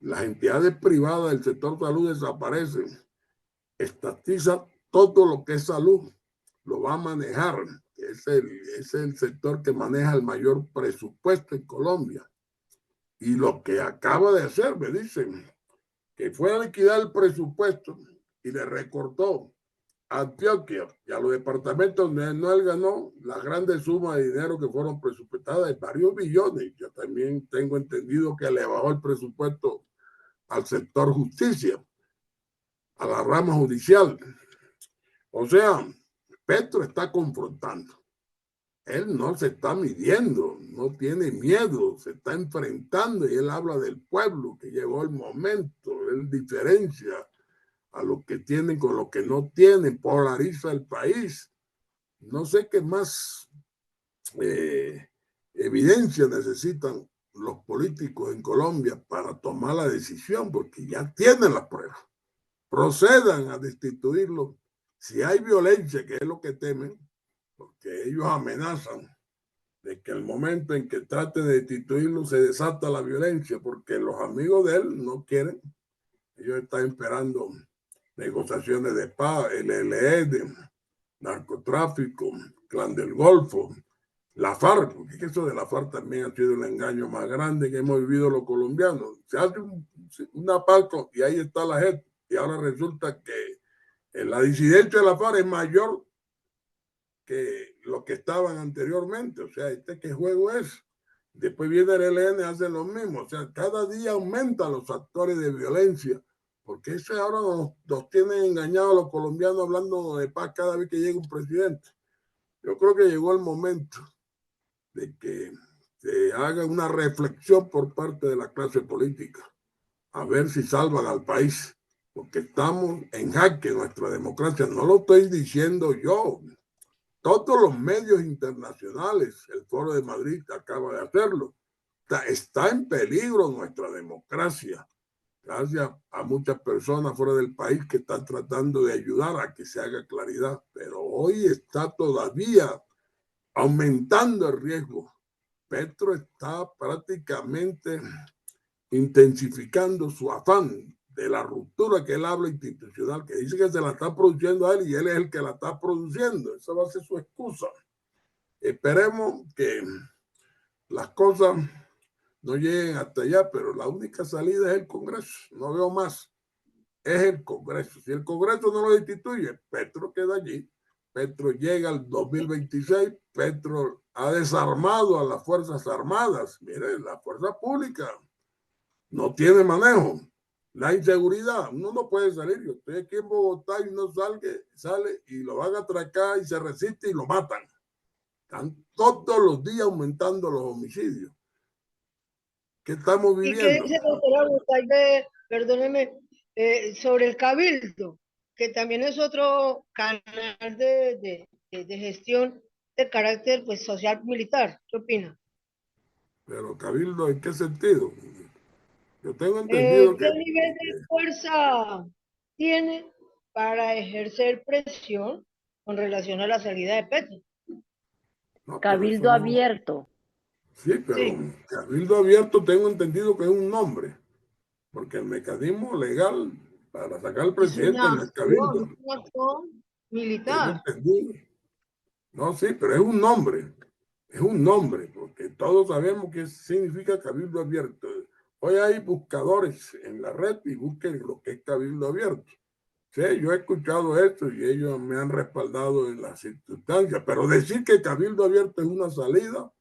Las entidades privadas del sector salud desaparecen. Estatiza todo lo que es salud, lo va a manejar. Es el sector que maneja el mayor presupuesto en Colombia. Y lo que acaba de hacer, me dicen, que fue a liquidar el presupuesto y le recortó a Antioquia y a los departamentos donde no él ganó las grandes sumas de dinero que fueron presupuestadas de varios billones. Yo también tengo entendido que le bajó el presupuesto al sector justicia, a la rama judicial. O sea, Petro está confrontando. Él no se está midiendo, no tiene miedo, se está enfrentando y él habla del pueblo, que llegó el momento, él diferencia a lo que tienen con lo que no tienen, polariza el país. No sé qué más evidencia necesitan los políticos en Colombia para tomar la decisión, porque ya tienen las pruebas. Procedan a destituirlo. Si hay violencia, que es lo que temen, porque ellos amenazan de que el momento en que traten de destituirlo se desata la violencia, porque los amigos de él no quieren. Ellos están esperando negociaciones de paz, el ELN, narcotráfico, Clan del Golfo, la FARC, porque eso de la FARC también ha sido el engaño más grande que hemos vivido los colombianos. Se hace una paz y ahí está la gente, y ahora resulta que la disidencia de la FARC es mayor que lo que estaban anteriormente. O sea, ¿qué juego es? Después viene el ELN, hacen lo mismo. O sea, cada día aumentan los actores de violencia, porque eso ahora nos tienen engañados a los colombianos hablando de paz cada vez que llega un presidente. Yo creo que llegó el momento de que se haga una reflexión por parte de la clase política, a ver si salvan al país, porque estamos en jaque nuestra democracia. No lo estoy diciendo yo. Todos los medios internacionales, el Foro de Madrid acaba de hacerlo. Está en peligro nuestra democracia, gracias a muchas personas fuera del país que están tratando de ayudar a que se haga claridad. Pero hoy está todavía aumentando el riesgo. Petro está prácticamente intensificando su afán de la ruptura que él habla institucional, que dice que se la está produciendo a él y él es el que la está produciendo. Esa va a ser su excusa. Esperemos que las cosas no lleguen hasta allá, pero la única salida es el Congreso. No veo más. Es el Congreso. Si el Congreso no lo destituye, Petro queda allí. Petro llega al 2026. Petro ha desarmado a las Fuerzas Armadas. Miren, la fuerza pública no tiene manejo. La inseguridad, uno no puede salir. Yo estoy aquí en Bogotá y uno sale y lo van a atracar y se resiste y lo matan. Están todos los días aumentando los homicidios. ¿Qué estamos viviendo? ¿Y qué dice, doctora Butaybe, perdóneme, sobre el Cabildo, que también es otro canal de gestión de carácter pues, social militar? ¿Qué opina? Pero Cabildo, ¿en qué sentido? Yo tengo entendido ¿Qué nivel de fuerza tiene para ejercer presión con relación a la salida de Petro? No, Cabildo abierto. Sí, pero Sí. Cabildo abierto tengo entendido que es un nombre, porque el mecanismo legal para sacar al presidente no es Cabildo. Es una acción militar. Tengo entendido. No, sí, pero es un nombre. Es un nombre, porque todos sabemos qué significa Cabildo abierto. Hoy hay buscadores en la red y busquen lo que es Cabildo abierto. Sí, yo he escuchado esto y ellos me han respaldado en las circunstancias, pero decir que Cabildo abierto es una salida,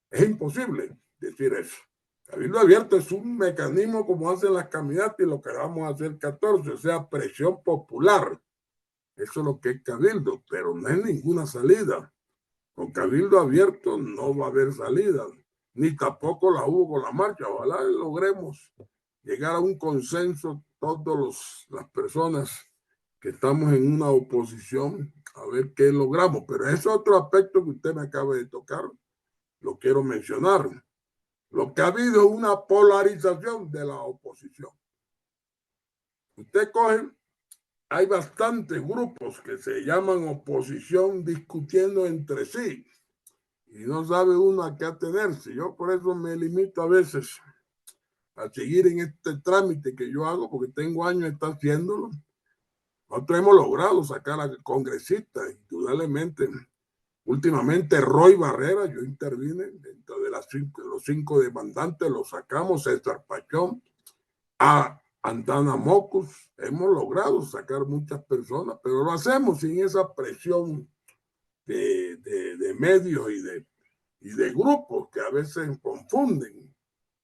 es imposible decir eso. Cabildo abierto es un mecanismo como hacen las caminatas y lo que vamos a hacer 14, o sea, presión popular. Eso es lo que es Cabildo, pero no es ninguna salida. Con Cabildo abierto no va a haber salida, ni tampoco la hubo con la marcha. Ojalá logremos llegar a un consenso todas las personas que estamos en una oposición, a ver qué logramos. Pero ese otro aspecto que usted me acaba de tocar, lo quiero mencionar. Lo que ha habido es una polarización de la oposición. Usted coge, hay bastantes grupos que se llaman oposición discutiendo entre sí. y no sabe uno a qué atenerse. Yo por eso me limito a veces a seguir en este trámite que yo hago, porque tengo años de estar haciéndolo. Nosotros hemos logrado sacar a congresistas, indudablemente. Últimamente Roy Barrera, yo intervine dentro de los 5 demandantes, lo sacamos, César Pachón, a Antana Mocus. Hemos logrado sacar muchas personas, pero lo hacemos sin esa presión de medios y de grupos que a veces confunden,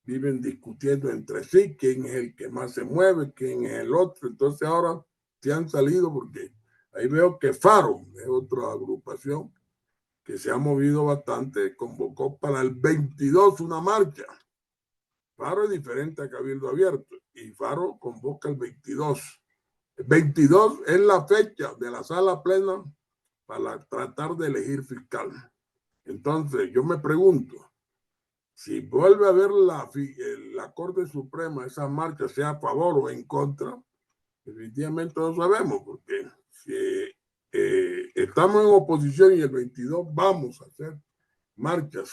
viven discutiendo entre sí quién es el que más se mueve, quién es el otro. Entonces ahora se han salido, porque ahí veo que Faro es otra agrupación que se ha movido bastante, convocó para el 22 una marcha. Faro es diferente a Cabildo Abierto y Faro convoca el 22. El 22 es la fecha de la sala plena para tratar de elegir fiscal. Entonces yo me pregunto, si vuelve a ver la Corte Suprema esa marcha, sea a favor o en contra, definitivamente no sabemos, porque si estamos en oposición y el 22 vamos a hacer marchas,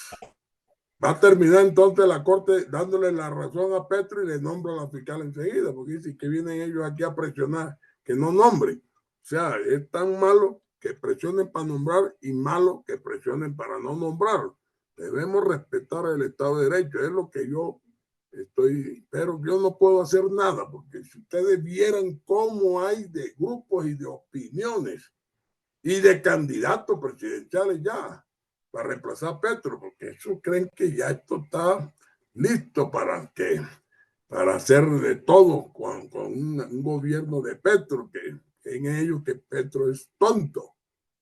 va a terminar entonces la Corte dándole la razón a Petro y le nombra a la fiscal enseguida, porque dice que vienen ellos aquí a presionar que no nombren. O sea, es tan malo que presionen para nombrar y malo que presionen para no nombrar. Debemos respetar el Estado de Derecho, es lo que yo pero yo no puedo hacer nada, porque si ustedes vieran cómo hay de grupos y de opiniones y de candidatos presidenciales ya para reemplazar a Petro, porque eso creen que ya esto está listo para hacer de todo con un gobierno de Petro, que en ellos que Petro es tonto.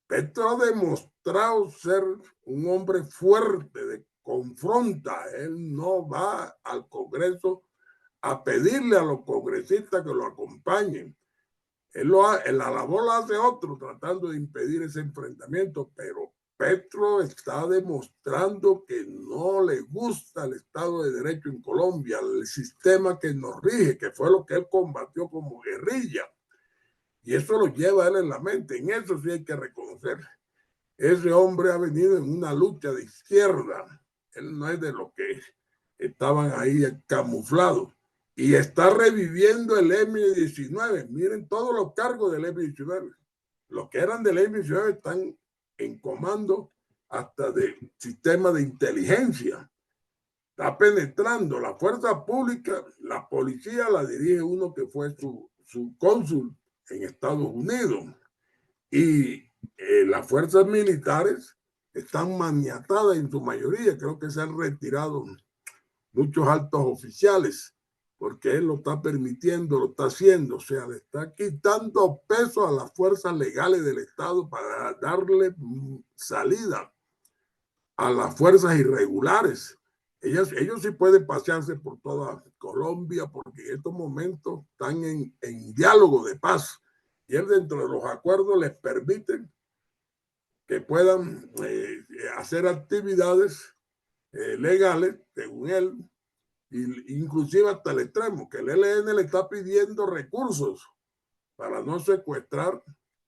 Petro ha demostrado ser un hombre fuerte, confronta. Él no va al Congreso a pedirle a los congresistas que lo acompañen. La labor la hace otro, tratando de impedir ese enfrentamiento, pero Petro está demostrando que no le gusta el Estado de Derecho en Colombia, el sistema que nos rige, que fue lo que él combatió como guerrilla. Y eso lo lleva a él en la mente. En eso sí hay que reconocer. Ese hombre ha venido en una lucha de izquierda. Él no es de los que estaban ahí camuflados. Y está reviviendo el M-19. Miren todos los cargos del M-19. Los que eran del M-19 están en comando hasta del sistema de inteligencia. Está penetrando la fuerza pública. La policía la dirige uno que fue su cónsul en Estados Unidos. Y las fuerzas militares están maniatadas en su mayoría. Creo que se han retirado muchos altos oficiales, porque él lo está permitiendo, lo está haciendo. O sea, le está quitando peso a las fuerzas legales del Estado para darle salida a las fuerzas irregulares. Ellos sí pueden pasearse por toda Colombia, porque en estos momentos están en diálogo de paz. Y él, dentro de los acuerdos, les permiten que puedan hacer actividades legales, según él, inclusive hasta el extremo, que el ELN le está pidiendo recursos para no secuestrar,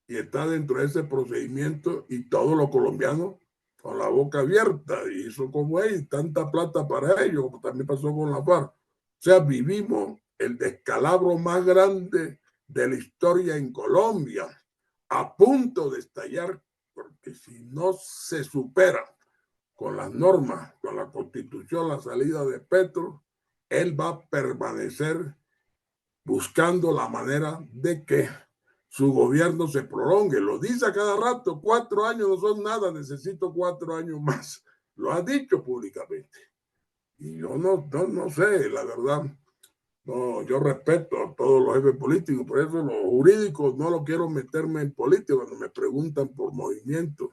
y está dentro de ese procedimiento, y todos los colombianos con la boca abierta. Y eso, como hay tanta plata para ellos, como también pasó con la FARC. O sea, vivimos el descalabro más grande de la historia en Colombia, a punto de estallar, porque si no se supera con las normas, con la Constitución, la salida de Petro, él va a permanecer buscando la manera de que su gobierno se prolongue. Lo dice a cada rato: 4 años no son nada, necesito 4 años más. Lo ha dicho públicamente. Y yo no sé, la verdad. No, yo respeto a todos los jefes políticos, por eso los jurídicos no lo quiero meterme en política. Cuando me preguntan por movimientos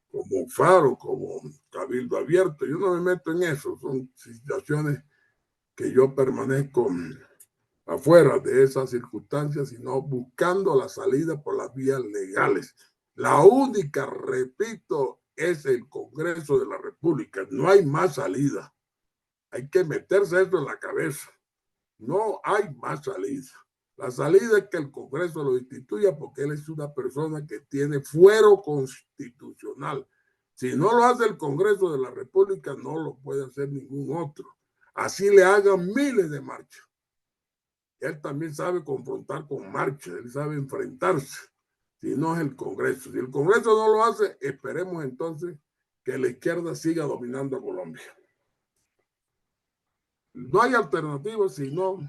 como Faro, como Cabildo Abierto, yo no me meto en eso. Son situaciones que yo permanezco afuera de esas circunstancias, sino buscando la salida por las vías legales. La única, repito, es el Congreso de la República. No hay más salida. Hay que meterse eso en la cabeza. No hay más salida. La salida es que el Congreso lo instituya, porque él es una persona que tiene fuero constitucional. Si no lo hace el Congreso de la República, no lo puede hacer ningún otro. Así le hagan miles de marchas. Él también sabe confrontar con marchas, él sabe enfrentarse. Si no es el Congreso. Si el Congreso no lo hace, esperemos entonces que la izquierda siga dominando a Colombia. No hay alternativa sino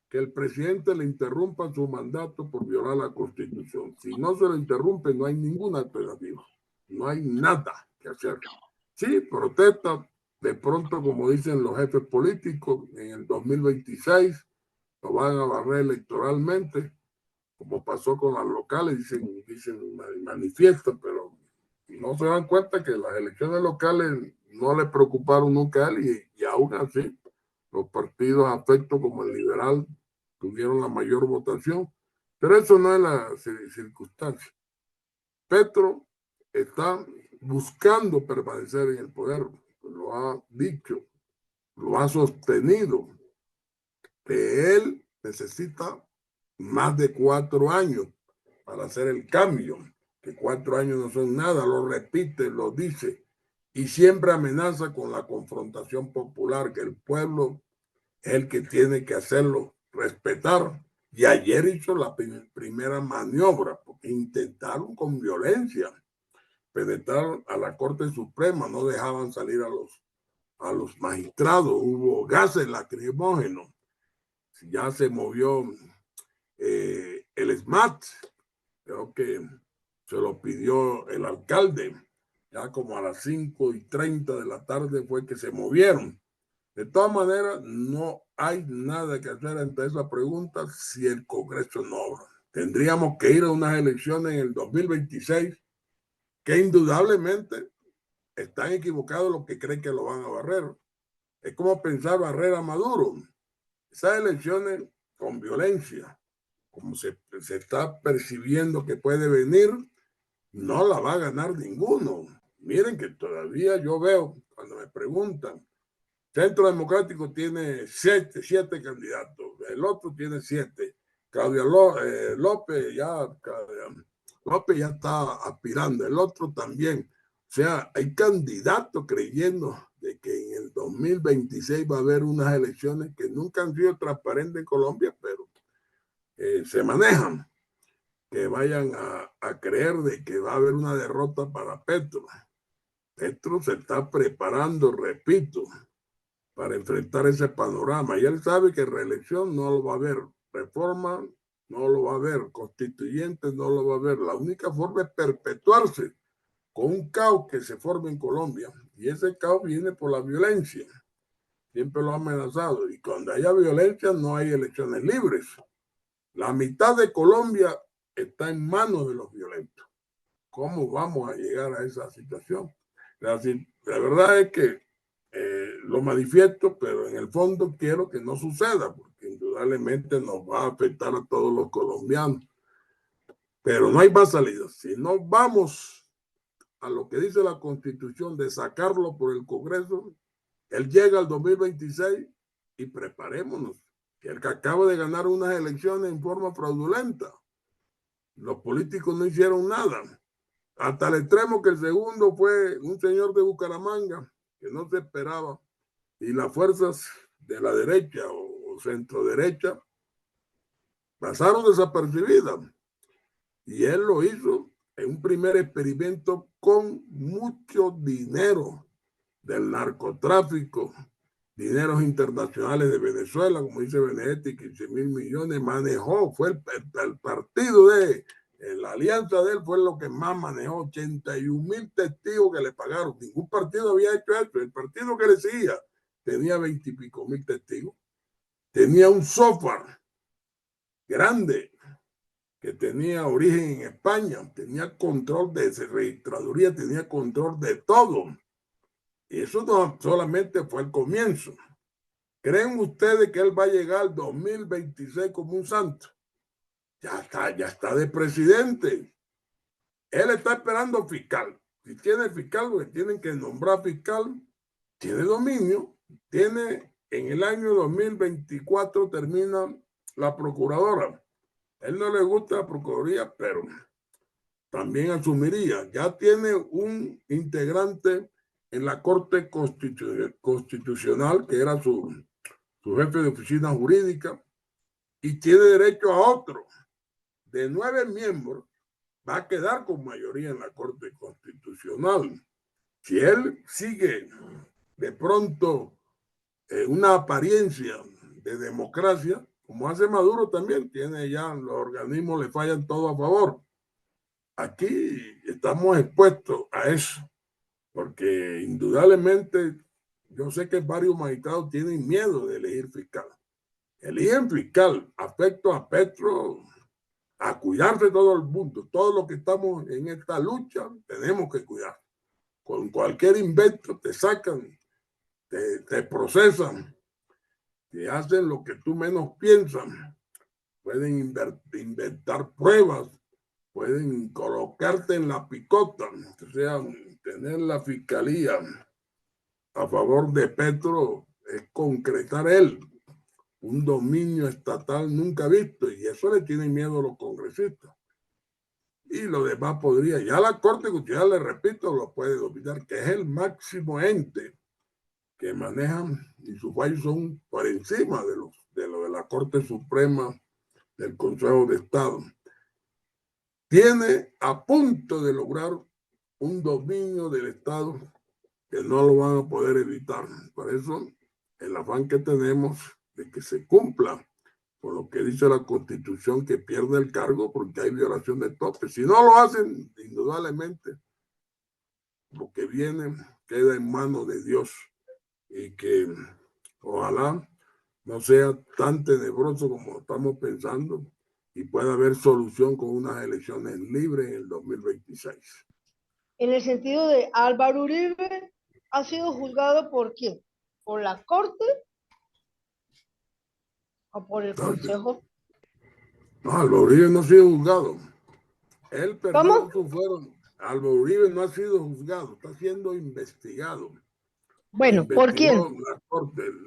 que el presidente le interrumpa su mandato por violar la Constitución. Si no se lo interrumpe, no hay ninguna alternativa. No hay nada que hacer. Sí, protesta de pronto, como dicen los jefes políticos, en el 2026 lo van a barrer electoralmente, como pasó con las locales, dicen manifiestan, pero no se dan cuenta que las elecciones locales no le preocuparon nunca a él y aún así los partidos afectos como el liberal tuvieron la mayor votación, pero eso no es la circunstancia. Petro está buscando permanecer en el poder, lo ha dicho, lo ha sostenido, que él necesita más de 4 años para hacer el cambio, que 4 años no son nada, lo repite, lo dice, y siempre amenaza con la confrontación popular, que el pueblo es el que tiene que hacerlo respetar. Y ayer hizo la primera maniobra, porque intentaron con violencia penetrar a la Corte Suprema, no dejaban salir a los magistrados, hubo gases lacrimógenos, ya se movió el SMAT, creo que se lo pidió el alcalde, ya como a las 5:30 de la tarde fue que se movieron. De todas maneras, no hay nada que hacer ante esa pregunta si el Congreso no obra. Tendríamos que ir a unas elecciones en el 2026 que indudablemente están equivocados los que creen que lo van a barrer. Es como pensar barrer a Maduro. Esas elecciones con violencia, como se está percibiendo que puede venir, no la va a ganar ninguno. Miren que todavía yo veo, cuando me preguntan, Centro Democrático tiene 7 candidatos, el otro tiene 7. Claudia López ya está aspirando, el otro también. O sea, hay candidatos creyendo de que en el 2026 va a haber unas elecciones que nunca han sido transparentes en Colombia, pero se manejan, que vayan a creer de que va a haber una derrota para Petro. Petro se está preparando, repito, para enfrentar ese panorama. Y él sabe que reelección no lo va a haber, reforma no lo va a haber, constituyente no lo va a haber. La única forma es perpetuarse con un caos que se forma en Colombia. Y ese caos viene por la violencia. Siempre lo ha amenazado. Y cuando haya violencia no hay elecciones libres. La mitad de Colombia está en manos de los violentos. ¿Cómo vamos a llegar a esa situación? La verdad es que lo manifiesto, pero en el fondo quiero que no suceda, porque indudablemente nos va a afectar a todos los colombianos. Pero no hay más salida. Si no vamos a lo que dice la Constitución de sacarlo por el Congreso, él llega al 2026 y preparémonos, que el que acaba de ganar unas elecciones en forma fraudulenta. Los políticos no hicieron nada. Hasta el extremo que el segundo fue un señor de Bucaramanga, que no se esperaba. Y las fuerzas de la derecha o centro derecha pasaron desapercibidas. Y él lo hizo en un primer experimento con mucho dinero del narcotráfico, dineros internacionales de Venezuela, como dice Benedetti, 15,000 millones, manejó, fue el partido de la alianza de él fue lo que más manejó, 81,000 testigos que le pagaron. Ningún partido había hecho eso. El partido que le seguía tenía 20 y pico mil testigos. Tenía un software grande que tenía origen en España, tenía control de registraduría, tenía control de todo. Y eso no solamente fue el comienzo. ¿Creen ustedes que él va a llegar al 2026 como un santo? Ya está de presidente. Él está esperando fiscal. Si tiene fiscal, pues tienen que nombrar fiscal. Tiene dominio. Tiene en el año 2024 termina la procuradora. A él no le gusta la procuraduría, pero también asumiría. Ya tiene un integrante en la Corte Constitucional, que era su jefe de oficina jurídica, y tiene derecho a otro. De 9 miembros, va a quedar con mayoría en la Corte Constitucional. Si él sigue de pronto una apariencia de democracia, como hace Maduro también, tiene ya, los organismos le fallan todo a favor. Aquí estamos expuestos a eso, porque indudablemente yo sé que varios magistrados tienen miedo de elegir fiscal. Eligen fiscal, afecto a Petro, a cuidarse todo el mundo. Todos los que estamos en esta lucha tenemos que cuidar. Con cualquier invento te sacan, te procesan, te hacen lo que tú menos piensas. Pueden inventar pruebas, pueden colocarte en la picota, o sea, tener la fiscalía a favor de Petro es concretar él un dominio estatal nunca visto, y eso le tienen miedo a los congresistas. Y lo demás podría, ya la Corte Constitucional, le repito, lo puede dominar, que es el máximo ente que manejan, y sus fallos son por encima de lo de la Corte Suprema del Consejo de Estado. Tiene a punto de lograr un dominio del Estado que no lo van a poder evitar. Por eso, el afán que tenemos de que se cumpla por lo que dice la Constitución, que pierde el cargo porque hay violación de tope. Si no lo hacen, indudablemente, lo que viene queda en manos de Dios, y que ojalá no sea tan tenebroso como estamos pensando, y pueda haber solución con unas elecciones libres en el 2026. En el sentido de Álvaro Uribe ha sido juzgado ¿por quién? ¿Por la Corte o por el Consejo? No, Álvaro Uribe no ha sido juzgado. Él perdió ¿Cómo? su fuero. Álvaro Uribe no ha sido juzgado, está siendo investigado. Bueno, ¿por quién?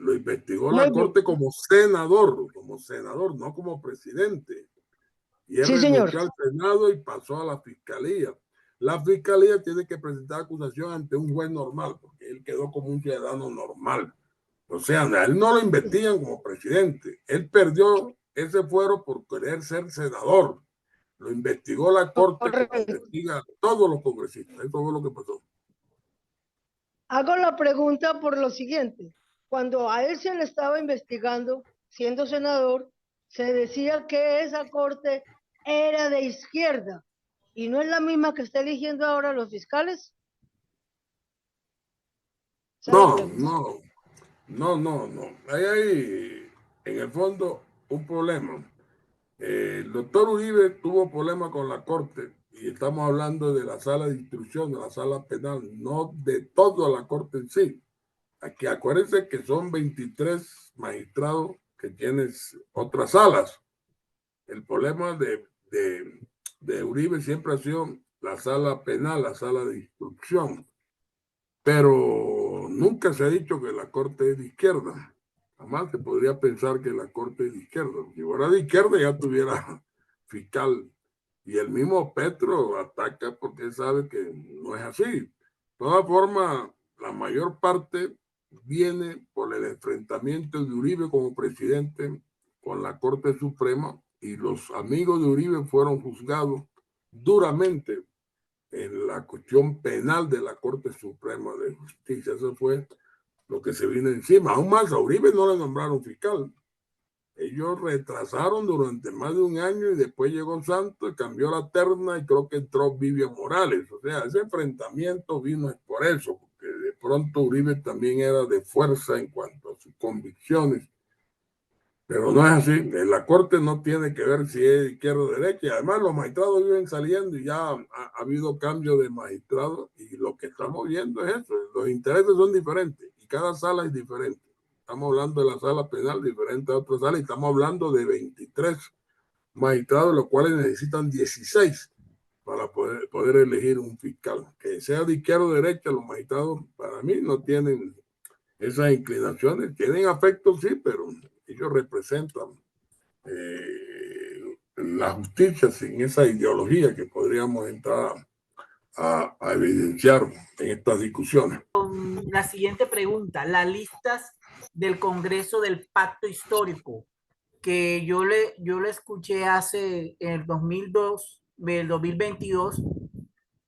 Lo investigó Muy la bien. Corte como senador, no como presidente. Y él Sí, señor. renunció al Senado y pasó a la Fiscalía. La Fiscalía tiene que presentar acusación ante un juez normal, porque él quedó como un ciudadano normal. O sea, a él no lo investigan como presidente. Él perdió ese fuero por querer ser senador. Lo investigó la Corte, como investiga a todos los congresistas. Eso fue lo que pasó. Hago la pregunta por lo siguiente. Cuando a él se le estaba investigando, siendo senador, se decía que esa corte era de izquierda y no es la misma que está eligiendo ahora los fiscales. No. Ahí hay, en el fondo, un problema. El doctor Uribe tuvo problemas con la Corte, y estamos hablando de la sala de instrucción, de la sala penal, no de toda la Corte en sí. Aquí acuérdense que son 23 magistrados que tienen otras salas. El problema de Uribe siempre ha sido la sala penal, la sala de instrucción, pero nunca se ha dicho que la Corte es de izquierda. Jamás se podría pensar que la Corte es de izquierda. Si fuera de izquierda ya tuviera fiscal. Y el mismo Petro ataca porque sabe que no es así. De todas formas, la mayor parte viene por el enfrentamiento de Uribe como presidente con la Corte Suprema, y los amigos de Uribe fueron juzgados duramente en la cuestión penal de la Corte Suprema de Justicia. Eso fue lo que se vino encima. Aún más, a Uribe no le nombraron fiscal. Ellos retrasaron durante más de un año, y después llegó Santos y cambió la terna, y creo que entró Vivian Morales. O sea, ese enfrentamiento vino por eso, porque de pronto Uribe también era de fuerza en cuanto a sus convicciones. Pero no es así. La Corte no tiene que ver si es izquierda o derecha. Y además los magistrados viven saliendo, y ya ha habido cambio de magistrados, y lo que estamos viendo es eso. Los intereses son diferentes y cada sala es diferente. Estamos hablando de la sala penal diferente a otra sala, y estamos hablando de 23 magistrados, los cuales necesitan 16 para poder elegir un fiscal. Que sea de izquierda o derecha, los magistrados para mí no tienen esas inclinaciones. Tienen afecto, sí, pero ellos representan la justicia sin esa ideología que podríamos entrar a evidenciar en estas discusiones. La siguiente pregunta, las listas del Congreso del Pacto Histórico, que yo le escuché en el 2022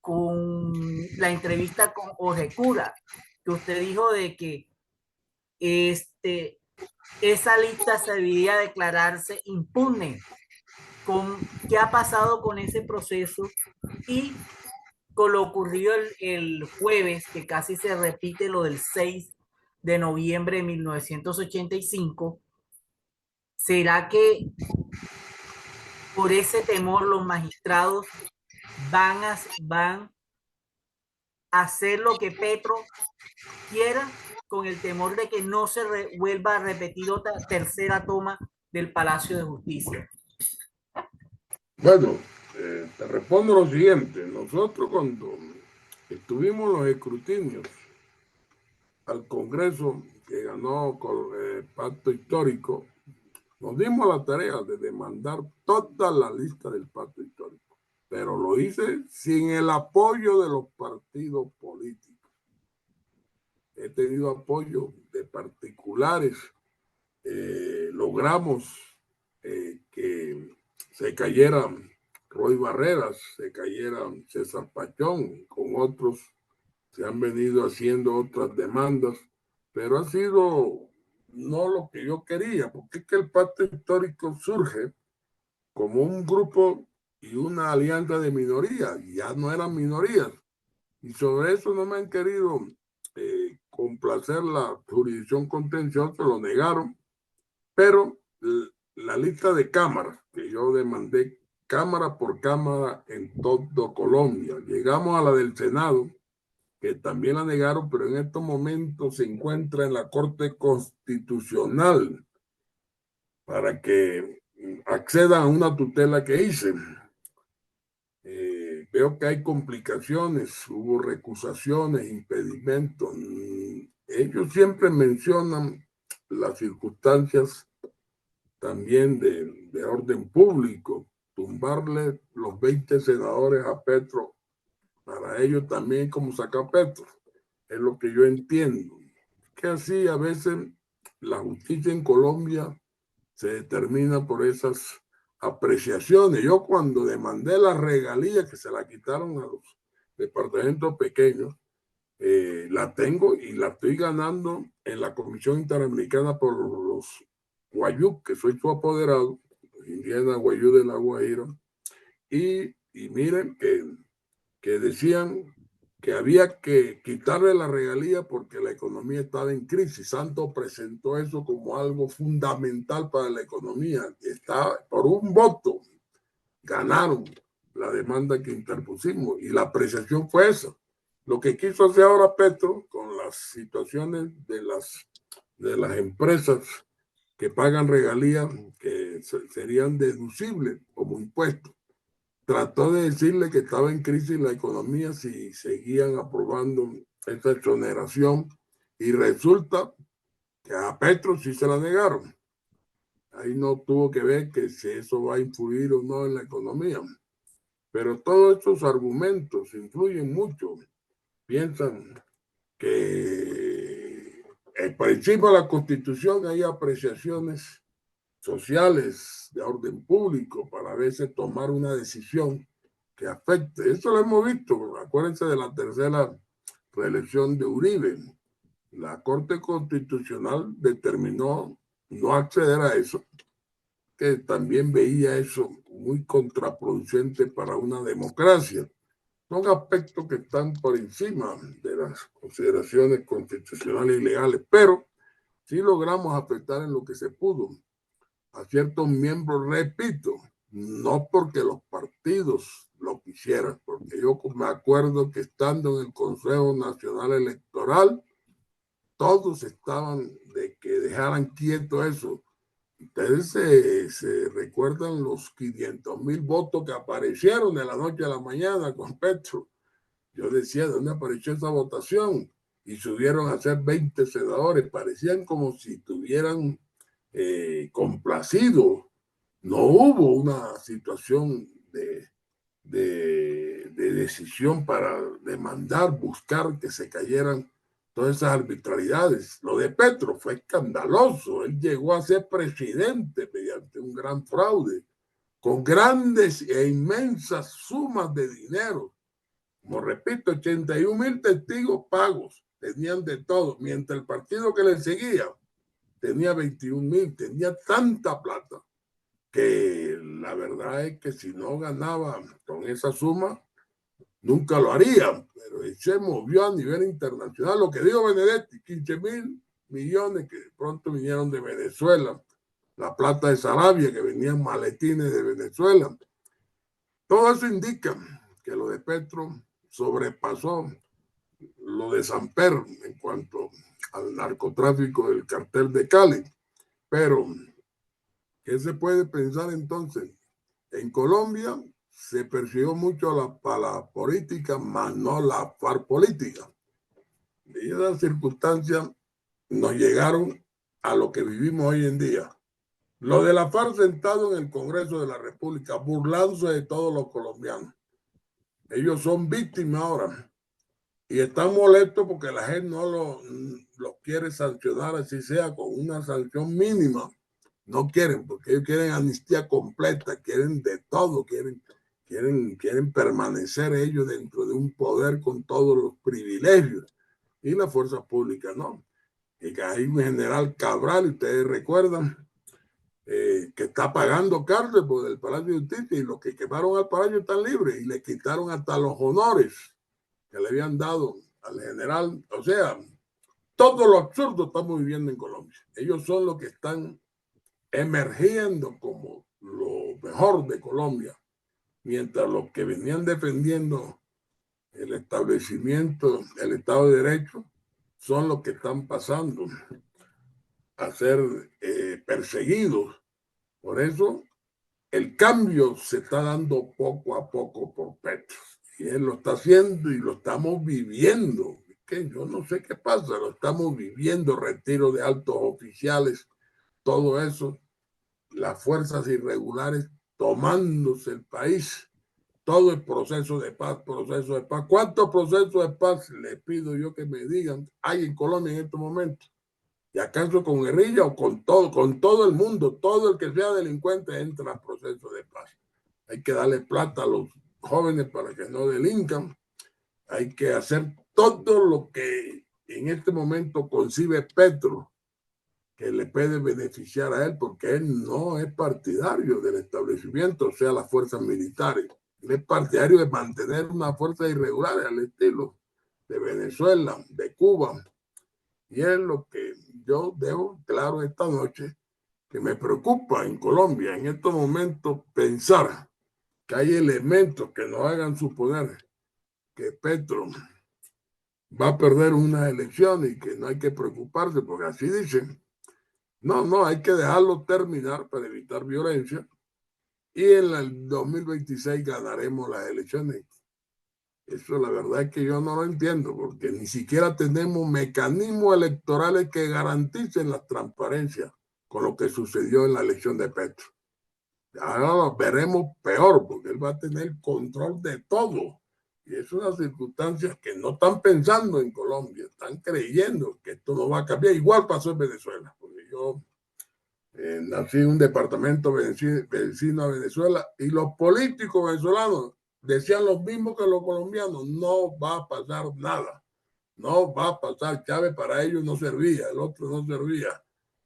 con la entrevista con Jorge Cura, que usted dijo de que esa lista se debería declararse impune. ¿Qué ha pasado con ese proceso? Y con lo ocurrido el jueves, que casi se repite lo del 6 de noviembre de 1985, ¿será que por ese temor los magistrados van a hacer lo que Petro quiera, con el temor de que no se vuelva a repetir otra tercera toma del Palacio de Justicia? Bueno, te respondo lo siguiente. Nosotros cuando estuvimos los escrutinios al Congreso que ganó con el Pacto Histórico, nos dimos la tarea de demandar toda la lista del Pacto Histórico, pero lo hice sin el apoyo de los partidos políticos. He tenido apoyo de particulares. Logramos que se cayeran Roy Barreras, se cayeran César Pachón, con otros se han venido haciendo otras demandas, pero ha sido no lo que yo quería, porque es que el Pacto Histórico surge como un grupo y una alianza de minorías, ya no eran minorías, y sobre eso no me han querido complacer la jurisdicción contenciosa, lo negaron, pero la lista de cámaras que yo demandé cámara por cámara en todo Colombia, llegamos a la del Senado, que también la negaron, pero en estos momentos se encuentra en la Corte Constitucional para que accedan a una tutela que hice. Veo que hay complicaciones, hubo recusaciones, impedimentos. Ellos siempre mencionan las circunstancias también de orden público, tumbarle los 20 senadores a Petro, para ellos también como sacar Petro, es lo que yo entiendo. Que así a veces la justicia en Colombia se determina por esas apreciaciones. Yo cuando demandé la regalía que se la quitaron a los departamentos pequeños, la tengo y la estoy ganando en la Comisión Interamericana por los Guayú, que soy su apoderado, indígena Guayú de la Guajira, y miren que decían que había que quitarle la regalía porque la economía estaba en crisis. Santos presentó eso como algo fundamental para la economía. Está por un voto, ganaron la demanda que interpusimos y la apreciación fue esa. Lo que quiso hacer ahora Petro con las situaciones de las empresas que pagan regalías que serían deducibles como impuestos. Trató de decirle que estaba en crisis la economía si seguían aprobando esta exoneración y resulta que a Petro sí se la negaron. Ahí no tuvo que ver que si eso va a influir o no en la economía. Pero todos estos argumentos influyen mucho. Piensan que por encima de la Constitución hay apreciaciones sociales de orden público para a veces tomar una decisión que afecte. Eso lo hemos visto. Acuérdense de la tercera reelección de Uribe. La Corte Constitucional determinó no acceder a eso, que también veía eso muy contraproducente para una democracia. Son aspectos que están por encima de las consideraciones constitucionales y legales, pero sí logramos afectar en lo que se pudo a ciertos miembros, repito, no porque los partidos lo quisieran, porque yo me acuerdo que estando en el Consejo Nacional Electoral, todos estaban de que dejaran quieto eso. Ustedes se recuerdan los 500,000 votos que aparecieron de la noche a la mañana con Petro. Yo decía, ¿de dónde apareció esa votación? Y subieron a ser 20 senadores. Parecían como si tuvieran complacido no hubo una situación de decisión para demandar, buscar que se cayeran todas esas arbitrariedades. Lo de Petro fue escandaloso. Él llegó a ser presidente mediante un gran fraude, con grandes e inmensas sumas de dinero. Como repito, 81,000 testigos pagos, tenían de todo, mientras el partido que le seguía tenía 21,000, tenía tanta plata que la verdad es que si no ganaba con esa suma, nunca lo harían, pero él se movió a nivel internacional. Lo que dijo Benedetti, 15,000 millones que pronto vinieron de Venezuela, la plata de Sarabia, que venían maletines de Venezuela. Todo eso indica que lo de Petro sobrepasó lo de Samper en cuanto al narcotráfico del cartel de Cali. Pero, ¿qué se puede pensar entonces? En Colombia se persiguió mucho la política, más no la FARC política. Y esas circunstancias nos llegaron a lo que vivimos hoy en día. Lo de la FARC sentado en el Congreso de la República, burlándose de todos los colombianos. Ellos son víctimas ahora y están molestos porque la gente no lo quiere sancionar, así sea con una sanción mínima. No quieren, porque ellos quieren amnistía completa, quieren de todo, quieren permanecer ellos dentro de un poder con todos los privilegios. Y la fuerza pública no. Y que hay un general Cabral, ustedes recuerdan, que está pagando cárcel por el Palacio de Justicia, y los que quemaron al palacio están libres y le quitaron hasta los honores que le habían dado al general. O sea, todo lo absurdo estamos viviendo en Colombia. Ellos son los que están emergiendo como lo mejor de Colombia, mientras los que venían defendiendo el establecimiento, el Estado de Derecho, son los que están pasando a ser perseguidos. Por eso el cambio se está dando poco a poco por Petro. Y él lo está haciendo y lo estamos viviendo. Que yo no sé qué pasa, lo estamos viviendo, retiro de altos oficiales, todo eso, las fuerzas irregulares tomándose el país, todo el proceso de paz, proceso de paz. ¿Cuántos procesos de paz les pido yo que me digan hay en Colombia en estos momentos? ¿Y acaso con guerrilla o con todo el mundo? Todo el que sea delincuente entra al proceso de paz. Hay que darle plata a los jóvenes para que no delincan. Hay que hacer todo lo que en este momento concibe Petro, que le puede beneficiar a él, porque él no es partidario del establecimiento, o sea, las fuerzas militares. Él es partidario de mantener una fuerza irregular al estilo de Venezuela, de Cuba. Y es lo que yo dejo claro esta noche, que me preocupa en Colombia en estos momentos pensar que hay elementos que nos hagan suponer que Petro va a perder unas elecciones y que no hay que preocuparse, porque así dicen. No, hay que dejarlo terminar para evitar violencia y en el 2026 ganaremos las elecciones. Eso la verdad es que yo no lo entiendo, porque ni siquiera tenemos mecanismos electorales que garanticen la transparencia con lo que sucedió en la elección de Petro. Ahora lo veremos peor, porque él va a tener control de todo. Y es una circunstancia que no están pensando en Colombia, están creyendo que esto no va a cambiar. Igual pasó en Venezuela, porque yo nací en un departamento vecino a Venezuela y los políticos venezolanos decían lo mismo que los colombianos: no va a pasar nada, no va a pasar. Chávez para ellos no servía, el otro no servía.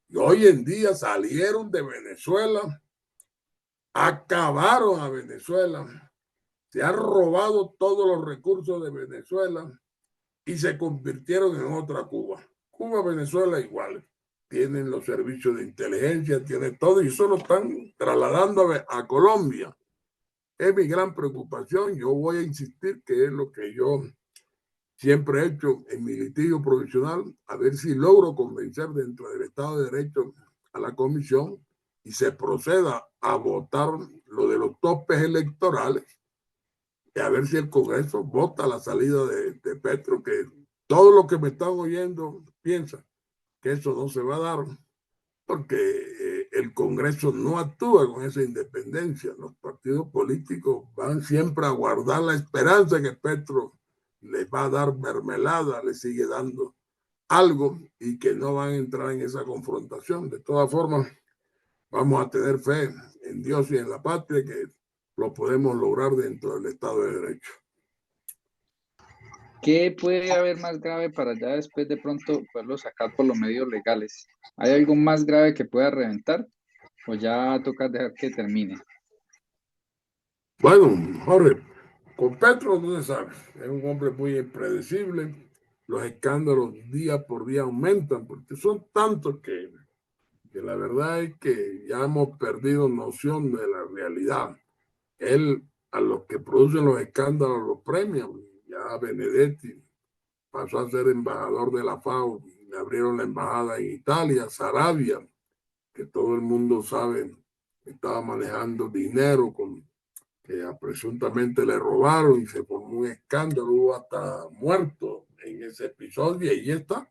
Y hoy en día salieron de Venezuela, acabaron a Venezuela, se han robado todos los recursos de Venezuela y se convirtieron en otra Cuba. Cuba, Venezuela igual. Tienen los servicios de inteligencia, tienen todo, y eso lo están trasladando a Colombia. Es mi gran preocupación. Yo voy a insistir, que es lo que yo siempre he hecho en mi litigio provisional, a ver si logro convencer dentro del Estado de Derecho a la Comisión y se proceda a votar lo de los topes electorales, y a ver si el Congreso vota la salida de Petro, que todos los que me están oyendo piensan que eso no se va a dar, porque el Congreso no actúa con esa independencia. Los partidos políticos van siempre a guardar la esperanza que Petro les va a dar mermelada, les sigue dando algo y que no van a entrar en esa confrontación. De todas formas, vamos a tener fe en Dios y en la patria que lo podemos lograr dentro del Estado de Derecho. ¿Qué puede haber más grave para ya después de pronto poderlo sacar por los medios legales? ¿Hay algo más grave que pueda reventar o ya toca dejar que termine? Bueno, Jorge, con Petro no se sabe. Es un hombre muy impredecible. Los escándalos día por día aumentan porque son tantos que la verdad es que ya hemos perdido noción de la realidad. Él, a los que producen los escándalos, los premian. Ya Benedetti pasó a ser embajador de la FAO, le abrieron la embajada en Italia. Sarabia, que todo el mundo sabe, estaba manejando dinero que presuntamente le robaron y se formó un escándalo, hubo hasta muertos en ese episodio y esta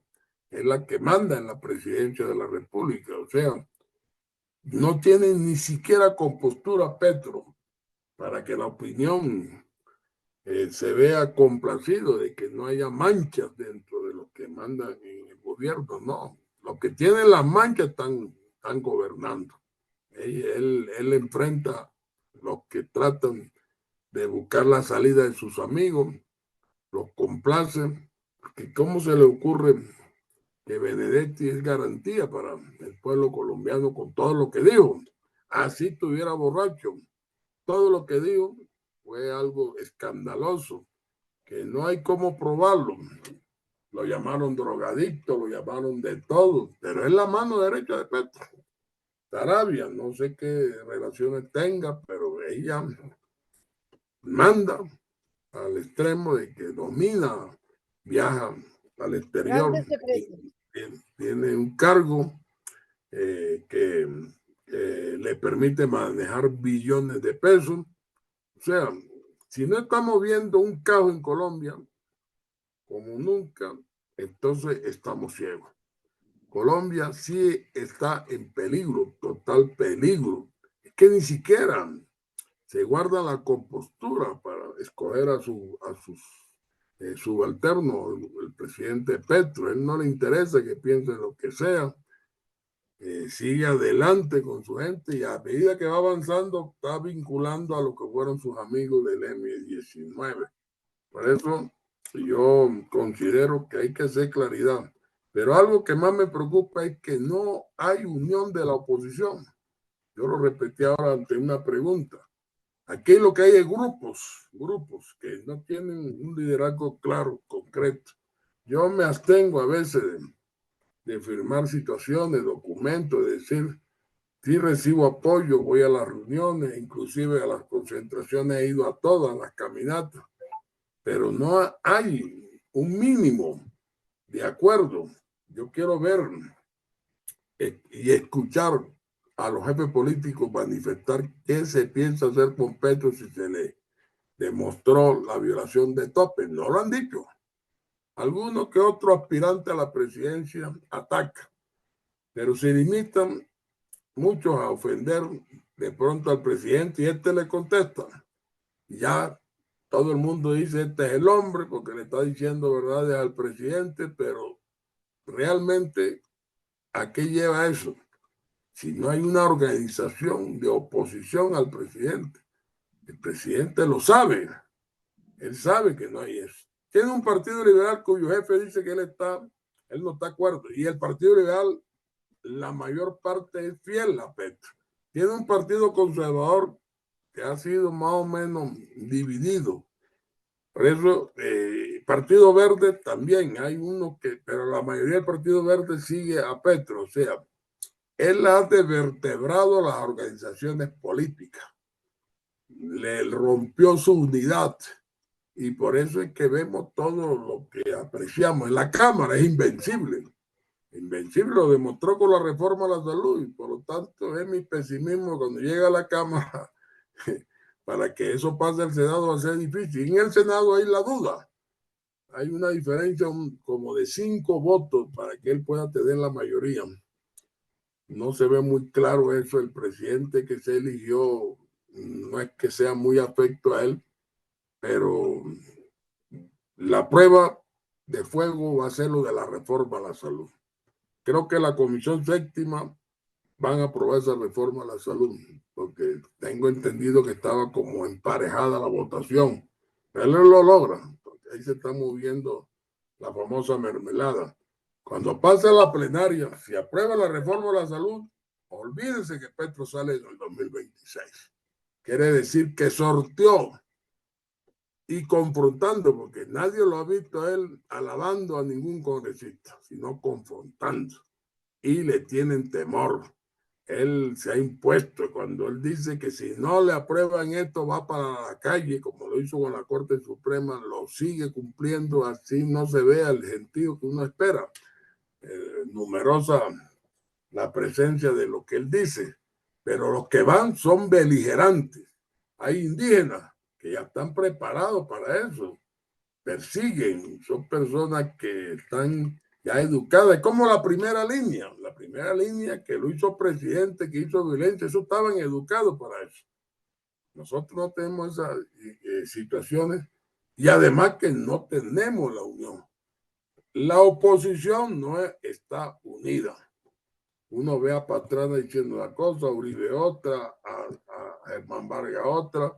es la que manda en la presidencia de la República. O sea, no tiene ni siquiera compostura Petro para que la opinión se vea complacido de que no haya manchas dentro de lo que mandan en el gobierno. No, los que tienen las manchas están gobernando. Él enfrenta los que tratan de buscar la salida de sus amigos, los complace, porque ¿cómo se le ocurre que Benedetti es garantía para el pueblo colombiano con todo lo que dijo? Así estuviera borracho. Todo lo que dijo fue algo escandaloso, que no hay cómo probarlo. Lo llamaron drogadicto, lo llamaron de todo, pero es la mano derecha de Petro. Sarabia, no sé qué relaciones tenga, pero ella manda al extremo de que domina, viaja al exterior, Grandes secretos. tiene un cargo que le permite manejar billones de pesos. O sea, si no estamos viendo un caos en Colombia como nunca, entonces estamos ciegos. Colombia sí está en peligro, total peligro. Es que ni siquiera se guarda la compostura para escoger a sus subalterno, el presidente Petro. A él no le interesa que piense lo que sea. Sigue adelante con su gente y a medida que va avanzando está vinculando a lo que fueron sus amigos del M-19. Por eso yo considero que hay que hacer claridad. Pero algo que más me preocupa es que no hay unión de la oposición. Yo lo repetí ahora ante una pregunta. Aquí lo que hay es grupos que no tienen un liderazgo claro, concreto. Yo me abstengo a veces de firmar situaciones, documentos, de decir, sí recibo apoyo, voy a las reuniones, inclusive a las concentraciones he ido a todas las caminatas, pero no hay un mínimo de acuerdo. Yo quiero ver y escuchar a los jefes políticos manifestar qué se piensa hacer con Petro si se le demostró la violación de tope. No lo han dicho. Algunos que otro aspirante a la presidencia ataca, pero se limitan muchos a ofender de pronto al presidente y este le contesta. Ya todo el mundo dice este es el hombre porque le está diciendo verdades al presidente, pero realmente ¿a qué lleva eso? Si no hay una organización de oposición al presidente. El presidente lo sabe. Él sabe que no hay eso. Tiene un partido liberal cuyo jefe dice que él no está de acuerdo. Y el partido liberal, la mayor parte es fiel a Petro. Tiene un partido conservador que ha sido más o menos dividido. Por eso, Partido Verde también hay uno pero la mayoría del Partido Verde sigue a Petro. O sea, él ha desvertebrado las organizaciones políticas. Le rompió su unidad. Y por eso es que vemos todo lo que apreciamos. En la Cámara es invencible. Invencible lo demostró con la reforma a la salud. Y por lo tanto es mi pesimismo cuando llega a la Cámara. Para que eso pase al Senado va a ser difícil. En el Senado hay la duda. Hay una diferencia como de 5 votos para que él pueda tener la mayoría. no se ve muy claro eso. El presidente que se eligió no es que sea muy afecto a él, pero la prueba de fuego va a ser lo de la reforma a la salud. Creo que la Comisión Séptima van a aprobar esa reforma a la salud, porque tengo entendido que estaba como emparejada la votación. Pero él lo logra, porque ahí se está moviendo la famosa mermelada. Cuando pase la plenaria, si aprueba la reforma a la salud, olvídense que Petro sale en el 2026. Quiere decir que sorteó y confrontando, porque nadie lo ha visto a él alabando a ningún congresista, sino confrontando. Y le tienen temor. Él se ha impuesto cuando él dice que si no le aprueban esto va para la calle, como lo hizo con la Corte Suprema, lo sigue cumpliendo, así no se vea el gentío que uno espera. Numerosa la presencia de lo que él dice, pero los que van son beligerantes. Hay indígenas que ya están preparados para eso, persiguen, son personas que están ya educadas. Es como la primera línea que lo hizo presidente, que hizo violencia, eso estaban educados para eso. Nosotros no tenemos esas situaciones y además que no tenemos la unión. La oposición no está unida. Uno ve a Pastrana diciendo una cosa, a Uribe otra, a Germán Vargas otra,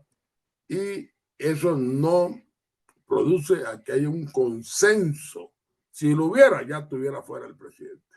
y eso no produce a que haya un consenso. Si lo hubiera, ya estuviera fuera el presidente.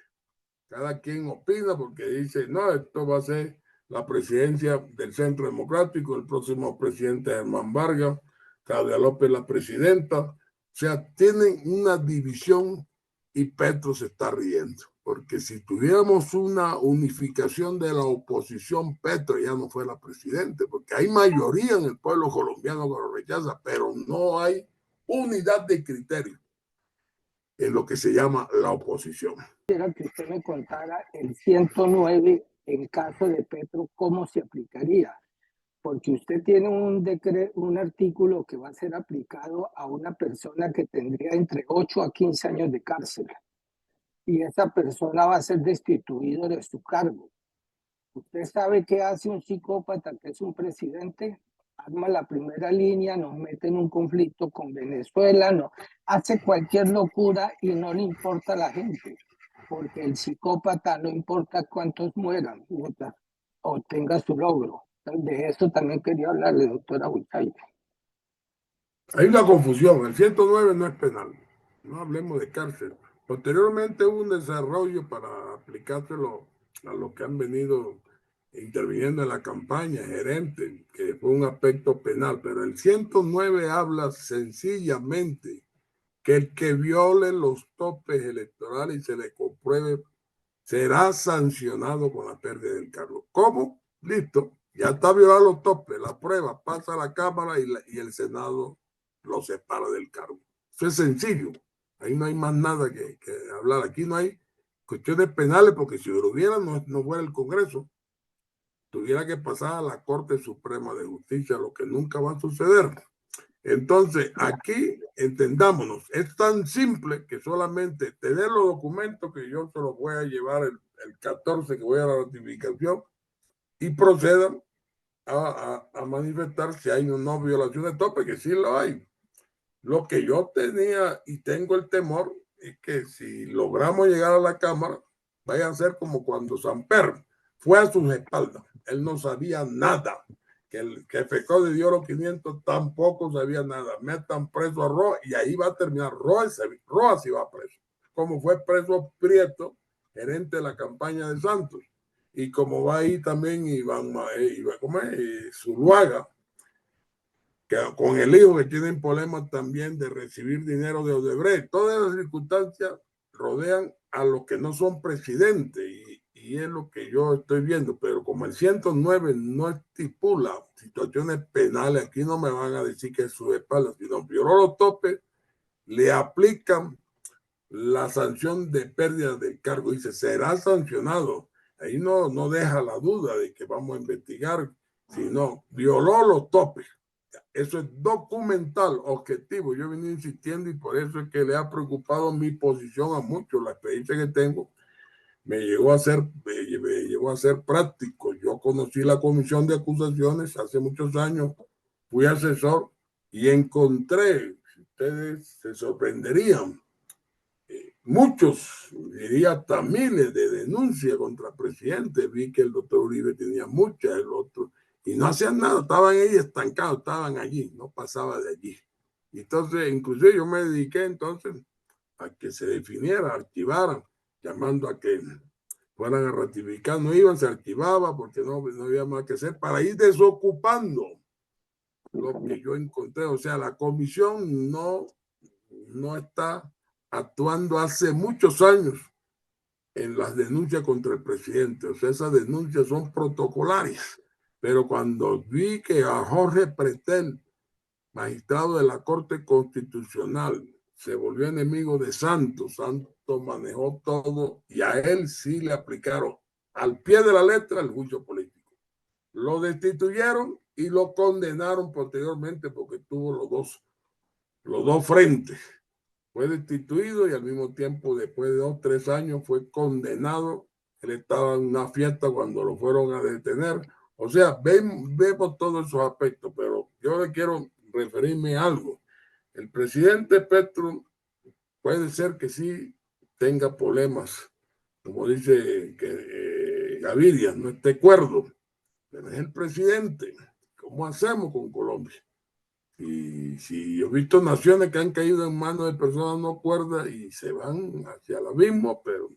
Cada quien opina porque dice, no, esto va a ser la presidencia del Centro Democrático, el próximo presidente Germán Vargas, Claudia López la presidenta. O sea, tienen una división y Petro se está riendo. Porque si tuviéramos una unificación de la oposición, Petro ya no fuera presidente, porque hay mayoría en el pueblo colombiano que lo rechaza, pero no hay unidad de criterio en lo que se llama la oposición. Quisiera que usted me contara el 109 en caso de Petro, cómo se aplicaría, porque usted tiene un artículo que va a ser aplicado a una persona que tendría entre 8 a 15 años de cárcel, y esa persona va a ser destituido de su cargo. ¿Usted sabe qué hace un psicópata que es un presidente? Arma la primera línea, nos mete en un conflicto con Venezuela, no, hace cualquier locura y no le importa a la gente, porque el psicópata no importa cuántos mueran o tenga su logro. De eso también quería hablarle, doctora Huichaire. Hay una confusión, el 109 no es penal, no hablemos de cárcel. Posteriormente hubo un desarrollo para aplicárselo a los que han venido interviniendo en la campaña, gerente, que fue un aspecto penal, pero el 109 habla sencillamente que el que viole los topes electorales y se le compruebe será sancionado con la pérdida del cargo. ¿Cómo? Listo, ya está violado los topes, la prueba pasa a la Cámara y el Senado lo separa del cargo. Eso es sencillo. Ahí no hay más nada que hablar. Aquí no hay cuestiones penales porque si lo hubiera no fuera el Congreso. Tuviera que pasar a la Corte Suprema de Justicia, lo que nunca va a suceder. Entonces, aquí entendámonos, es tan simple que solamente tener los documentos que yo se los voy a llevar el 14 que voy a la ratificación y procedan a manifestar si hay una violación de tope, que sí lo hay. Lo que yo tenía y tengo el temor es que si logramos llegar a la Cámara, vaya a ser como cuando Samper fue a sus espaldas. Él no sabía nada. Que el jefe Code dio los 500, tampoco sabía nada. Metan preso a Roa y ahí va a terminar. Roa sí va preso. Como fue preso Prieto, gerente de la campaña de Santos. Y como va ahí también Zuluaga, que con el hijo que tienen problemas también de recibir dinero de Odebrecht. Todas las circunstancias rodean a los que no son presidentes y es lo que yo estoy viendo, pero como el 109 no estipula situaciones penales, aquí no me van a decir que es su espalda, sino violó los topes, le aplican la sanción de pérdida del cargo, dice, será sancionado. Ahí no deja la duda de que vamos a investigar, sino violó los topes. Eso es documental, objetivo. Yo he venido insistiendo y por eso es que le ha preocupado mi posición a muchos, la experiencia que tengo, me llegó a ser práctico. Yo conocí la comisión de acusaciones hace muchos años, fui asesor y encontré, ustedes se sorprenderían, muchos, diría hasta miles de denuncias contra el presidente. Vi que el doctor Uribe tenía muchas, el otro, y no hacían nada, estaban ahí estancados, estaban allí, no pasaba de allí. Entonces, inclusive yo me dediqué entonces a que se definiera, archivaran, llamando a que fueran a ratificar. No iban, se archivaba porque no había más que hacer para ir desocupando lo que yo encontré. O sea, la comisión no está actuando hace muchos años en las denuncias contra el presidente. O sea, esas denuncias son protocolares. Pero cuando vi que a Jorge Pretel, magistrado de la Corte Constitucional, se volvió enemigo de Santos, Santos manejó todo y a él sí le aplicaron al pie de la letra el juicio político. Lo destituyeron y lo condenaron posteriormente porque tuvo los dos frentes. Fue destituido y al mismo tiempo, después de 2 o 3 años, fue condenado. Él estaba en una fiesta cuando lo fueron a detener. O sea, vemos todos esos aspectos, pero yo le quiero referirme a algo. El presidente Petro puede ser que sí tenga problemas, como dice Gaviria, no esté cuerdo, pero es el presidente. ¿Cómo hacemos con Colombia? Y si he visto naciones que han caído en manos de personas no cuerdas y se van hacia el abismo, pero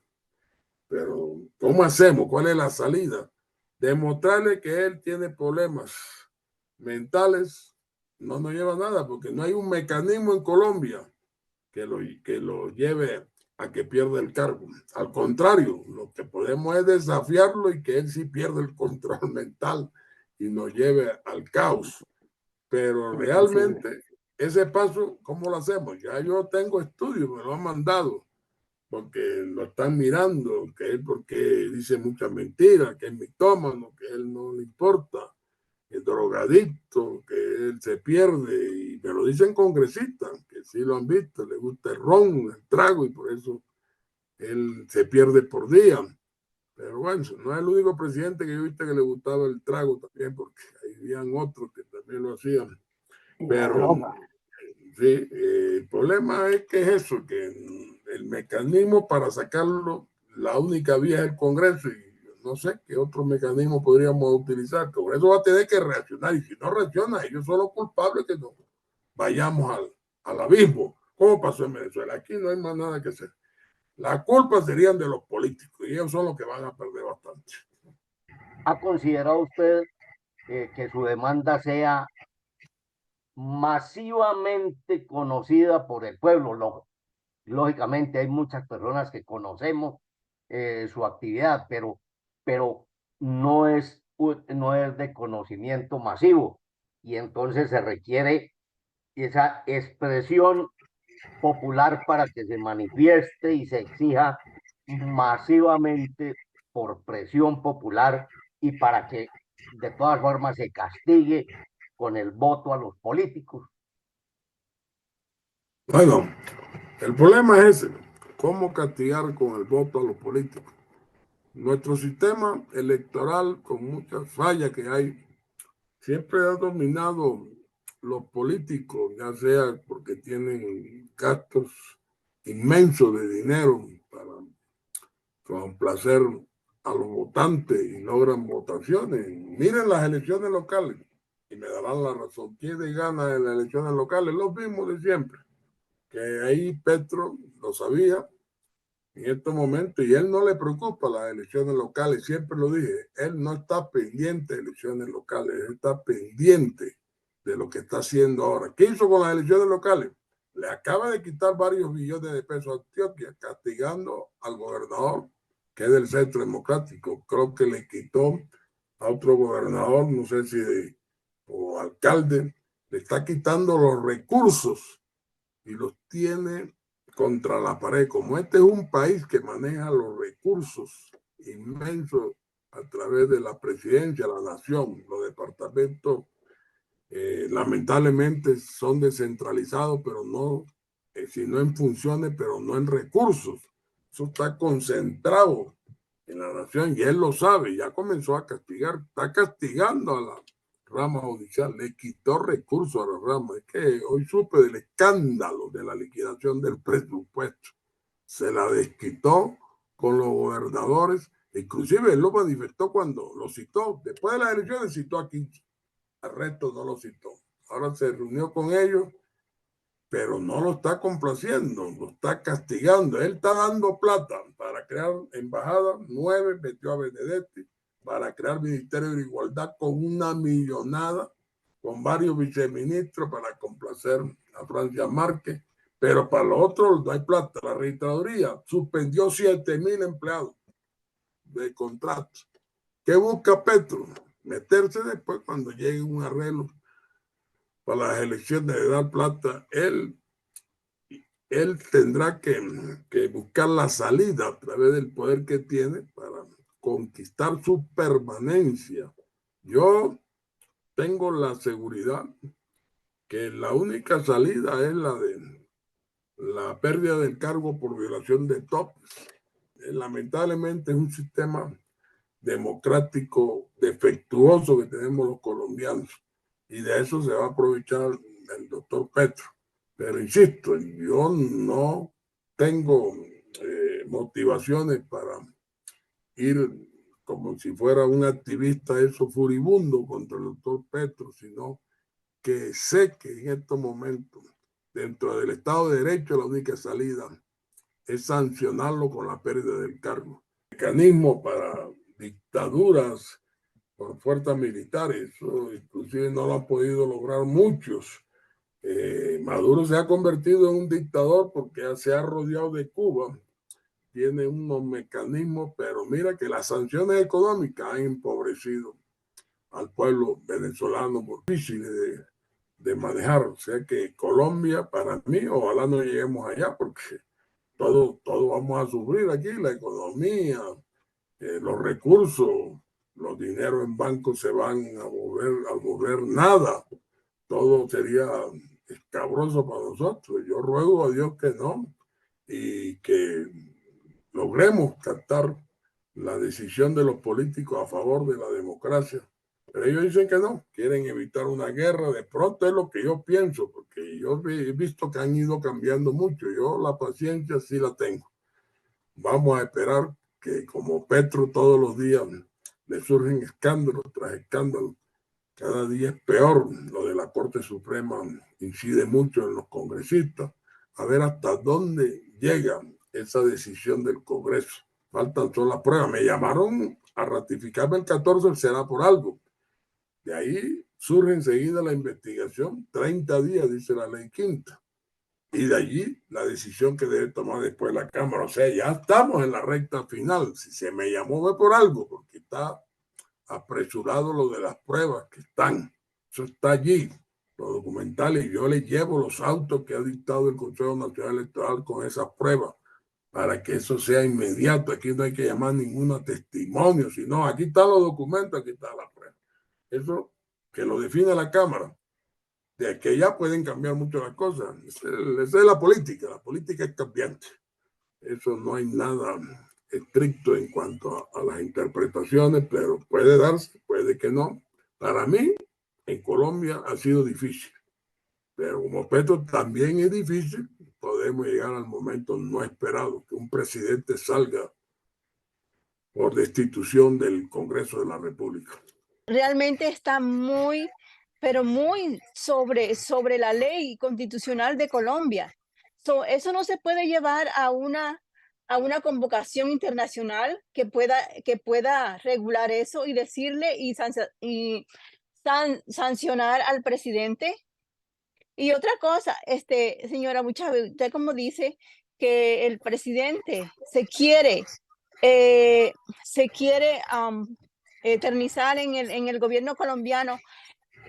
¿cómo hacemos? ¿Cuál es la salida? Demostrarle que él tiene problemas mentales no nos lleva a nada, porque no hay un mecanismo en Colombia que lo lleve a que pierda el cargo. Al contrario, lo que podemos es desafiarlo y que él sí pierda el control mental y nos lleve al caos. Pero realmente ese paso, ¿cómo lo hacemos? Ya yo tengo estudios, me lo han mandado, porque lo están mirando, que él porque dice muchas mentiras, que es mitómano, que él no le importa, que es drogadicto, que él se pierde, y me lo dicen congresistas, que sí lo han visto, le gusta el ron, el trago, y por eso él se pierde por día. Pero bueno, no es el único presidente que yo viste que le gustaba el trago también, porque habían otros que también lo hacían. Pero sí, el problema es que es eso, que el mecanismo para sacarlo, la única vía es el Congreso, y no sé qué otro mecanismo podríamos utilizar. El Congreso va a tener que reaccionar, y si no reacciona, ellos son los culpables que nos vayamos al abismo. ¿Cómo pasó en Venezuela? Aquí no hay más nada que hacer. La culpa serían de los políticos y ellos son los que van a perder bastante. ¿Ha considerado usted que su demanda sea masivamente conocida por el pueblo? Lógicamente hay muchas personas que conocemos su actividad, pero no es de conocimiento masivo, y entonces se requiere esa expresión popular para que se manifieste y se exija masivamente por presión popular, y para que de todas formas se castigue con el voto a los políticos. Bueno, el problema es ese, cómo castigar con el voto a los políticos. Nuestro sistema electoral, con muchas fallas que hay, siempre ha dominado los políticos, ya sea porque tienen gastos inmensos de dinero para complacer a los votantes y logran votaciones. Miren las elecciones locales y me darán la razón. ¿Quién gana en las elecciones locales? Los mismos de siempre. Que ahí Petro lo sabía en estos momentos y él no le preocupa las elecciones locales. Siempre lo dije, él no está pendiente de elecciones locales, él está pendiente de lo que está haciendo ahora. ¿Qué hizo con las elecciones locales? Le acaba de quitar varios billones de pesos a Antioquia, castigando al gobernador, que es del Centro Democrático. Creo que le quitó a otro gobernador, no sé si o alcalde, le está quitando los recursos y los tiene contra la pared. Como este es un país que maneja los recursos inmensos a través de la presidencia, la nación, los departamentos lamentablemente son descentralizados, pero no, sino en funciones, pero no en recursos. Eso está concentrado en la nación, y él lo sabe, ya comenzó a castigar, está castigando a la rama judicial, le quitó recursos a la rama. Es que hoy supe del escándalo de la liquidación del presupuesto, se la desquitó con los gobernadores, inclusive él lo manifestó cuando lo citó, después de las elecciones citó a 15, al resto no lo citó. Ahora se reunió con ellos, pero no lo está complaciendo, lo está castigando. Él está dando plata para crear embajada, 9 metió a Benedetti, para crear Ministerio de Igualdad con una millonada, con varios viceministros para complacer a Francia Márquez, pero para los otros no hay plata. La registraduría suspendió 7,000 empleados de contrato. ¿Qué busca Petro? Meterse después cuando llegue un arreglo para las elecciones de dar plata. Él tendrá que buscar la salida a través del poder que tiene para conquistar su permanencia. Yo tengo la seguridad que la única salida es la de la pérdida del cargo por violación de topes. Lamentablemente es un sistema democrático defectuoso que tenemos los colombianos, y de eso se va a aprovechar el doctor Petro. Pero insisto, yo no tengo motivaciones para ir como si fuera un activista eso furibundo contra el doctor Petro, sino que sé que en estos momentos, dentro del Estado de Derecho, la única salida es sancionarlo con la pérdida del cargo. Mecanismo para dictaduras por fuerzas militares, eso inclusive no lo han podido lograr muchos. Maduro se ha convertido en un dictador porque se ha rodeado de Cuba, tiene unos mecanismos, pero mira que las sanciones económicas han empobrecido al pueblo venezolano, por difíciles de manejar. O sea que Colombia, para mí, ojalá no lleguemos allá, porque todo vamos a sufrir aquí, la economía, los recursos, los dineros en bancos se van a volver nada. Todo sería escabroso para nosotros. Yo ruego a Dios que no, y que logremos captar la decisión de los políticos a favor de la democracia. Pero ellos dicen que no, quieren evitar una guerra. De pronto es lo que yo pienso, porque yo he visto que han ido cambiando mucho. Yo la paciencia sí la tengo. Vamos a esperar que, como Petro, todos los días le surgen escándalos tras escándalos. Cada día es peor. Lo de la Corte Suprema incide mucho en los congresistas. A ver hasta dónde llega esa decisión del Congreso. Faltan todas las pruebas. Me llamaron a ratificarme el 14, será por algo. De ahí surge enseguida la investigación. 30 días, dice la ley quinta. Y de allí la decisión que debe tomar después la Cámara. O sea, ya estamos en la recta final. Si se me llamó fue por algo, porque está apresurado lo de las pruebas que están. Eso está allí, los documentales. Yo les llevo los autos que ha dictado el Consejo Nacional Electoral con esas pruebas para que eso sea inmediato. Aquí no hay que llamar ningún testimonio, sino aquí están los documentos, aquí está la prueba. Eso que lo define la Cámara. De que ya pueden cambiar mucho las cosas. Esa es la política es cambiante. Eso no hay nada estricto en cuanto a las interpretaciones, pero puede darse, puede que no. Para mí, en Colombia ha sido difícil, pero como Petro también es difícil, podemos llegar al momento no esperado, que un presidente salga por destitución del Congreso de la República. Realmente está muy, pero muy sobre la ley constitucional de Colombia. Eso no se puede llevar a una convocación internacional que pueda regular eso y decirle y sancionar al presidente. Y otra cosa, señora Muchabe, usted como dice que el presidente se quiere eternizar en el gobierno colombiano.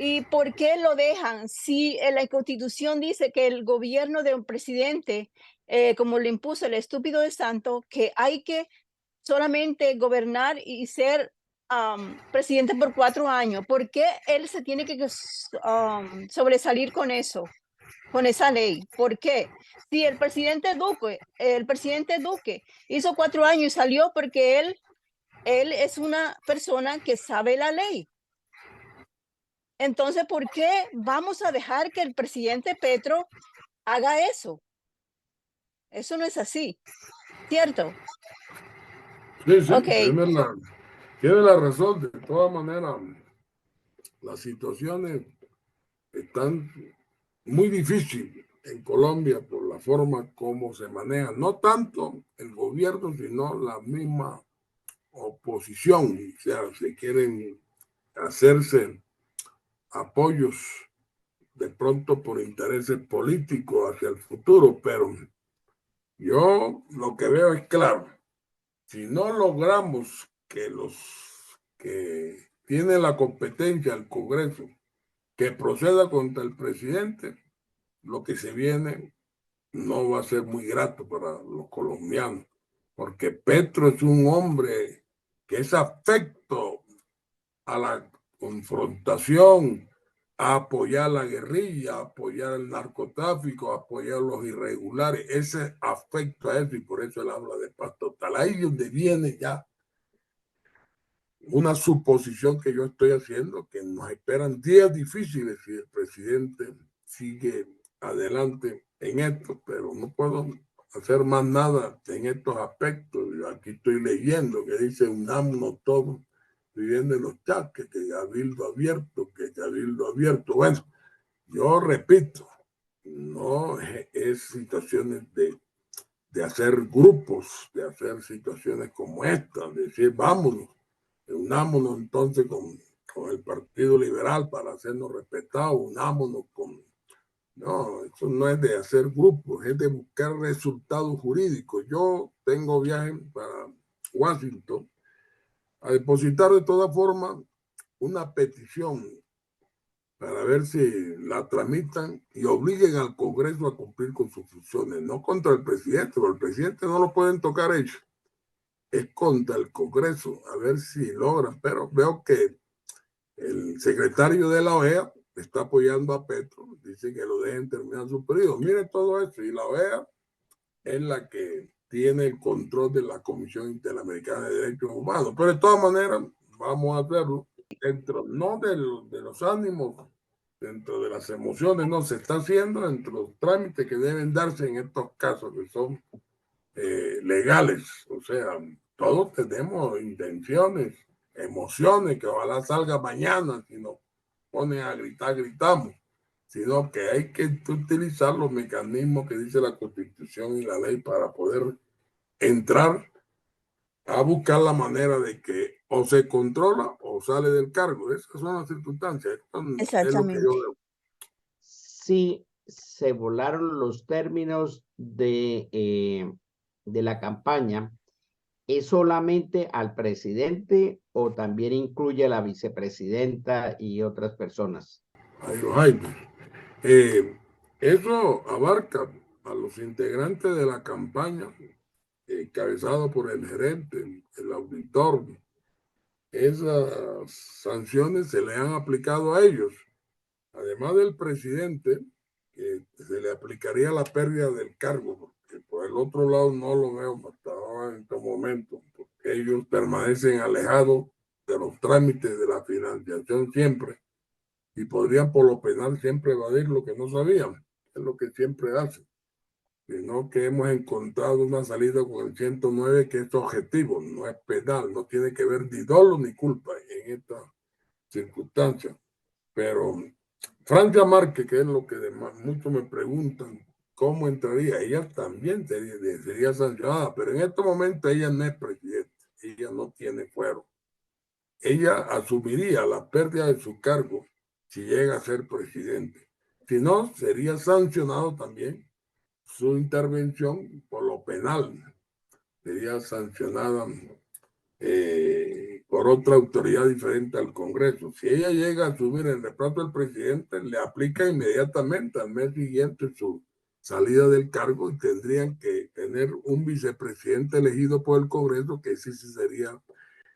¿Y por qué lo dejan? Si la Constitución dice que el gobierno de un presidente, como lo impuso el estúpido de Santos, que hay que solamente gobernar y ser presidente por 4 años, ¿por qué él se tiene que sobresalir con eso, con esa ley? ¿Por qué? Si el presidente Duque hizo 4 años y salió porque él Él es una persona que sabe la ley. Entonces, ¿por qué vamos a dejar que el presidente Petro haga eso? Eso no es así, ¿cierto? Sí, sí, Ok, tiene la razón. De todas maneras, las situaciones están muy difíciles en Colombia por la forma como se maneja, no tanto el gobierno, sino la misma oposición. O sea, se quieren hacerse apoyos de pronto por intereses políticos hacia el futuro, pero yo lo que veo es claro. Si no logramos que los que tienen la competencia al Congreso que proceda contra el presidente, lo que se viene no va a ser muy grato para los colombianos, porque Petro es un hombre que es afecto a la confrontación, a apoyar la guerrilla, a apoyar el narcotráfico, a apoyar los irregulares, ese afecto a eso, y por eso él habla de paz total. Ahí es donde viene ya una suposición que yo estoy haciendo, que nos esperan días difíciles si el presidente sigue adelante en esto, pero no puedo hacer más nada en estos aspectos. Yo aquí estoy leyendo que dice unámonos todos, viviendo en los chats, que cabildo abierto, que cabildo abierto. Bueno, yo repito, no es situaciones de hacer grupos, de hacer situaciones como esta, de decir vámonos, unámonos entonces con el Partido Liberal para hacernos respetados, unámonos con... No, eso no es de hacer grupos, es de buscar resultados jurídicos. Yo tengo viaje para Washington a depositar de todas formas una petición para ver si la tramitan y obliguen al Congreso a cumplir con sus funciones, no contra el presidente, porque el presidente no lo pueden tocar ellos, es contra el Congreso, a ver si logran, pero veo que el secretario de la OEA está apoyando a Petro, dice que lo dejen terminar su periodo. Miren todo eso, y la OEA es la que tiene el control de la Comisión Interamericana de Derechos Humanos, pero de todas maneras vamos a hacerlo dentro, no de los ánimos, dentro de las emociones, no, se está haciendo dentro de los trámites que deben darse en estos casos que son legales. O sea, todos tenemos intenciones, emociones, que ojalá salga mañana, si nos ponen a gritar, gritamos, sino que hay que utilizar los mecanismos que dice la Constitución y la ley para poder entrar a buscar la manera de que o se controla o sale del cargo. Esas son las circunstancias. Esto es lo que yo veo. Sí, se volaron los términos de la campaña. ¿Es solamente al presidente o también incluye a la vicepresidenta y otras personas? Eso abarca a los integrantes de la campaña, encabezado por el gerente, el auditor. Esas sanciones se le han aplicado a ellos. Además del presidente, que se le aplicaría la pérdida del cargo, porque por el otro lado no lo veo hasta ahora en estos momentos, porque ellos permanecen alejados de los trámites de la financiación siempre y podrían por lo penal siempre evadir lo que no sabían, es lo que siempre hacen, sino que hemos encontrado una salida con el 109 que es objetivo, no es penal, no tiene que ver ni dolo ni culpa en esta circunstancia. Pero Francia Márquez, que es lo que muchos me preguntan, ¿cómo entraría? Ella también sería sancionada, pero en este momento ella no es presidente, ella no tiene fuero. Ella asumiría la pérdida de su cargo si llega a ser presidente. Si no, sería sancionado también su intervención por lo penal. Sería sancionada por otra autoridad diferente al Congreso. Si ella llega a asumir el reemplazo del presidente, le aplica inmediatamente al mes siguiente su salida del cargo y tendrían que tener un vicepresidente elegido por el Congreso, que sí sería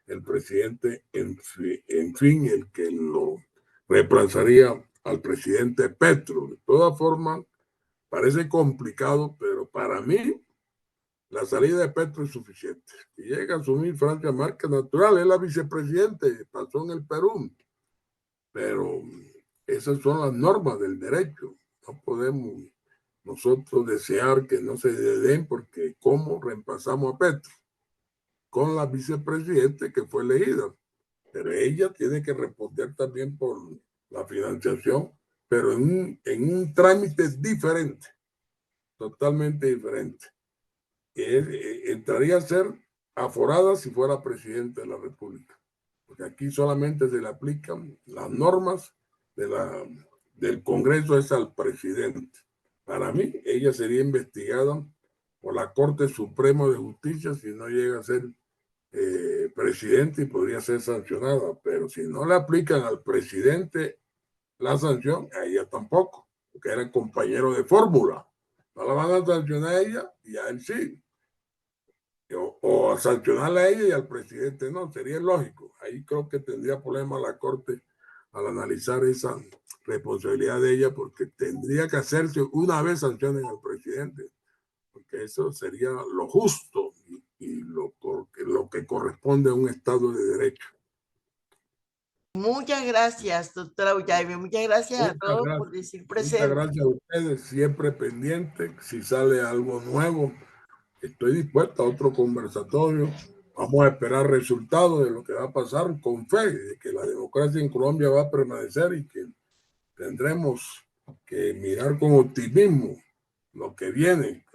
el presidente, en fin, el que lo reemplazaría al presidente Petro. De todas formas, parece complicado, pero para mí la salida de Petro es suficiente. Y llega a asumir Francia Márquez, natural, es la vicepresidente, pasó en el Perú. Pero esas son las normas del derecho. No podemos nosotros desear que no se den, porque ¿cómo reemplazamos a Petro? Con la vicepresidenta que fue elegida. Pero ella tiene que responder también por la financiación, pero en un trámite diferente, totalmente diferente. Entraría a ser aforada si fuera presidente de la República, porque aquí solamente se le aplican las normas del Congreso es al presidente. Para mí, ella sería investigada por la Corte Suprema de Justicia si no llega a ser presidente, y podría ser sancionada, pero si no le aplican al presidente la sanción, a ella tampoco, porque era compañero de fórmula. No la van a sancionar a ella y a él sí. O a sancionarla a ella y al presidente no, sería lógico. Ahí creo que tendría problema la Corte al analizar esa responsabilidad de ella, porque tendría que hacerse una vez sancionen al presidente, porque eso sería lo justo y lo que corresponde a un Estado de Derecho. Muchas gracias, doctora Ujaibe. Muchas gracias a todos por decir presente. Muchas gracias a ustedes, siempre pendientes. Si sale algo nuevo, estoy dispuesto a otro conversatorio. Vamos a esperar resultados de lo que va a pasar, con fe de que la democracia en Colombia va a permanecer y que tendremos que mirar con optimismo lo que viene.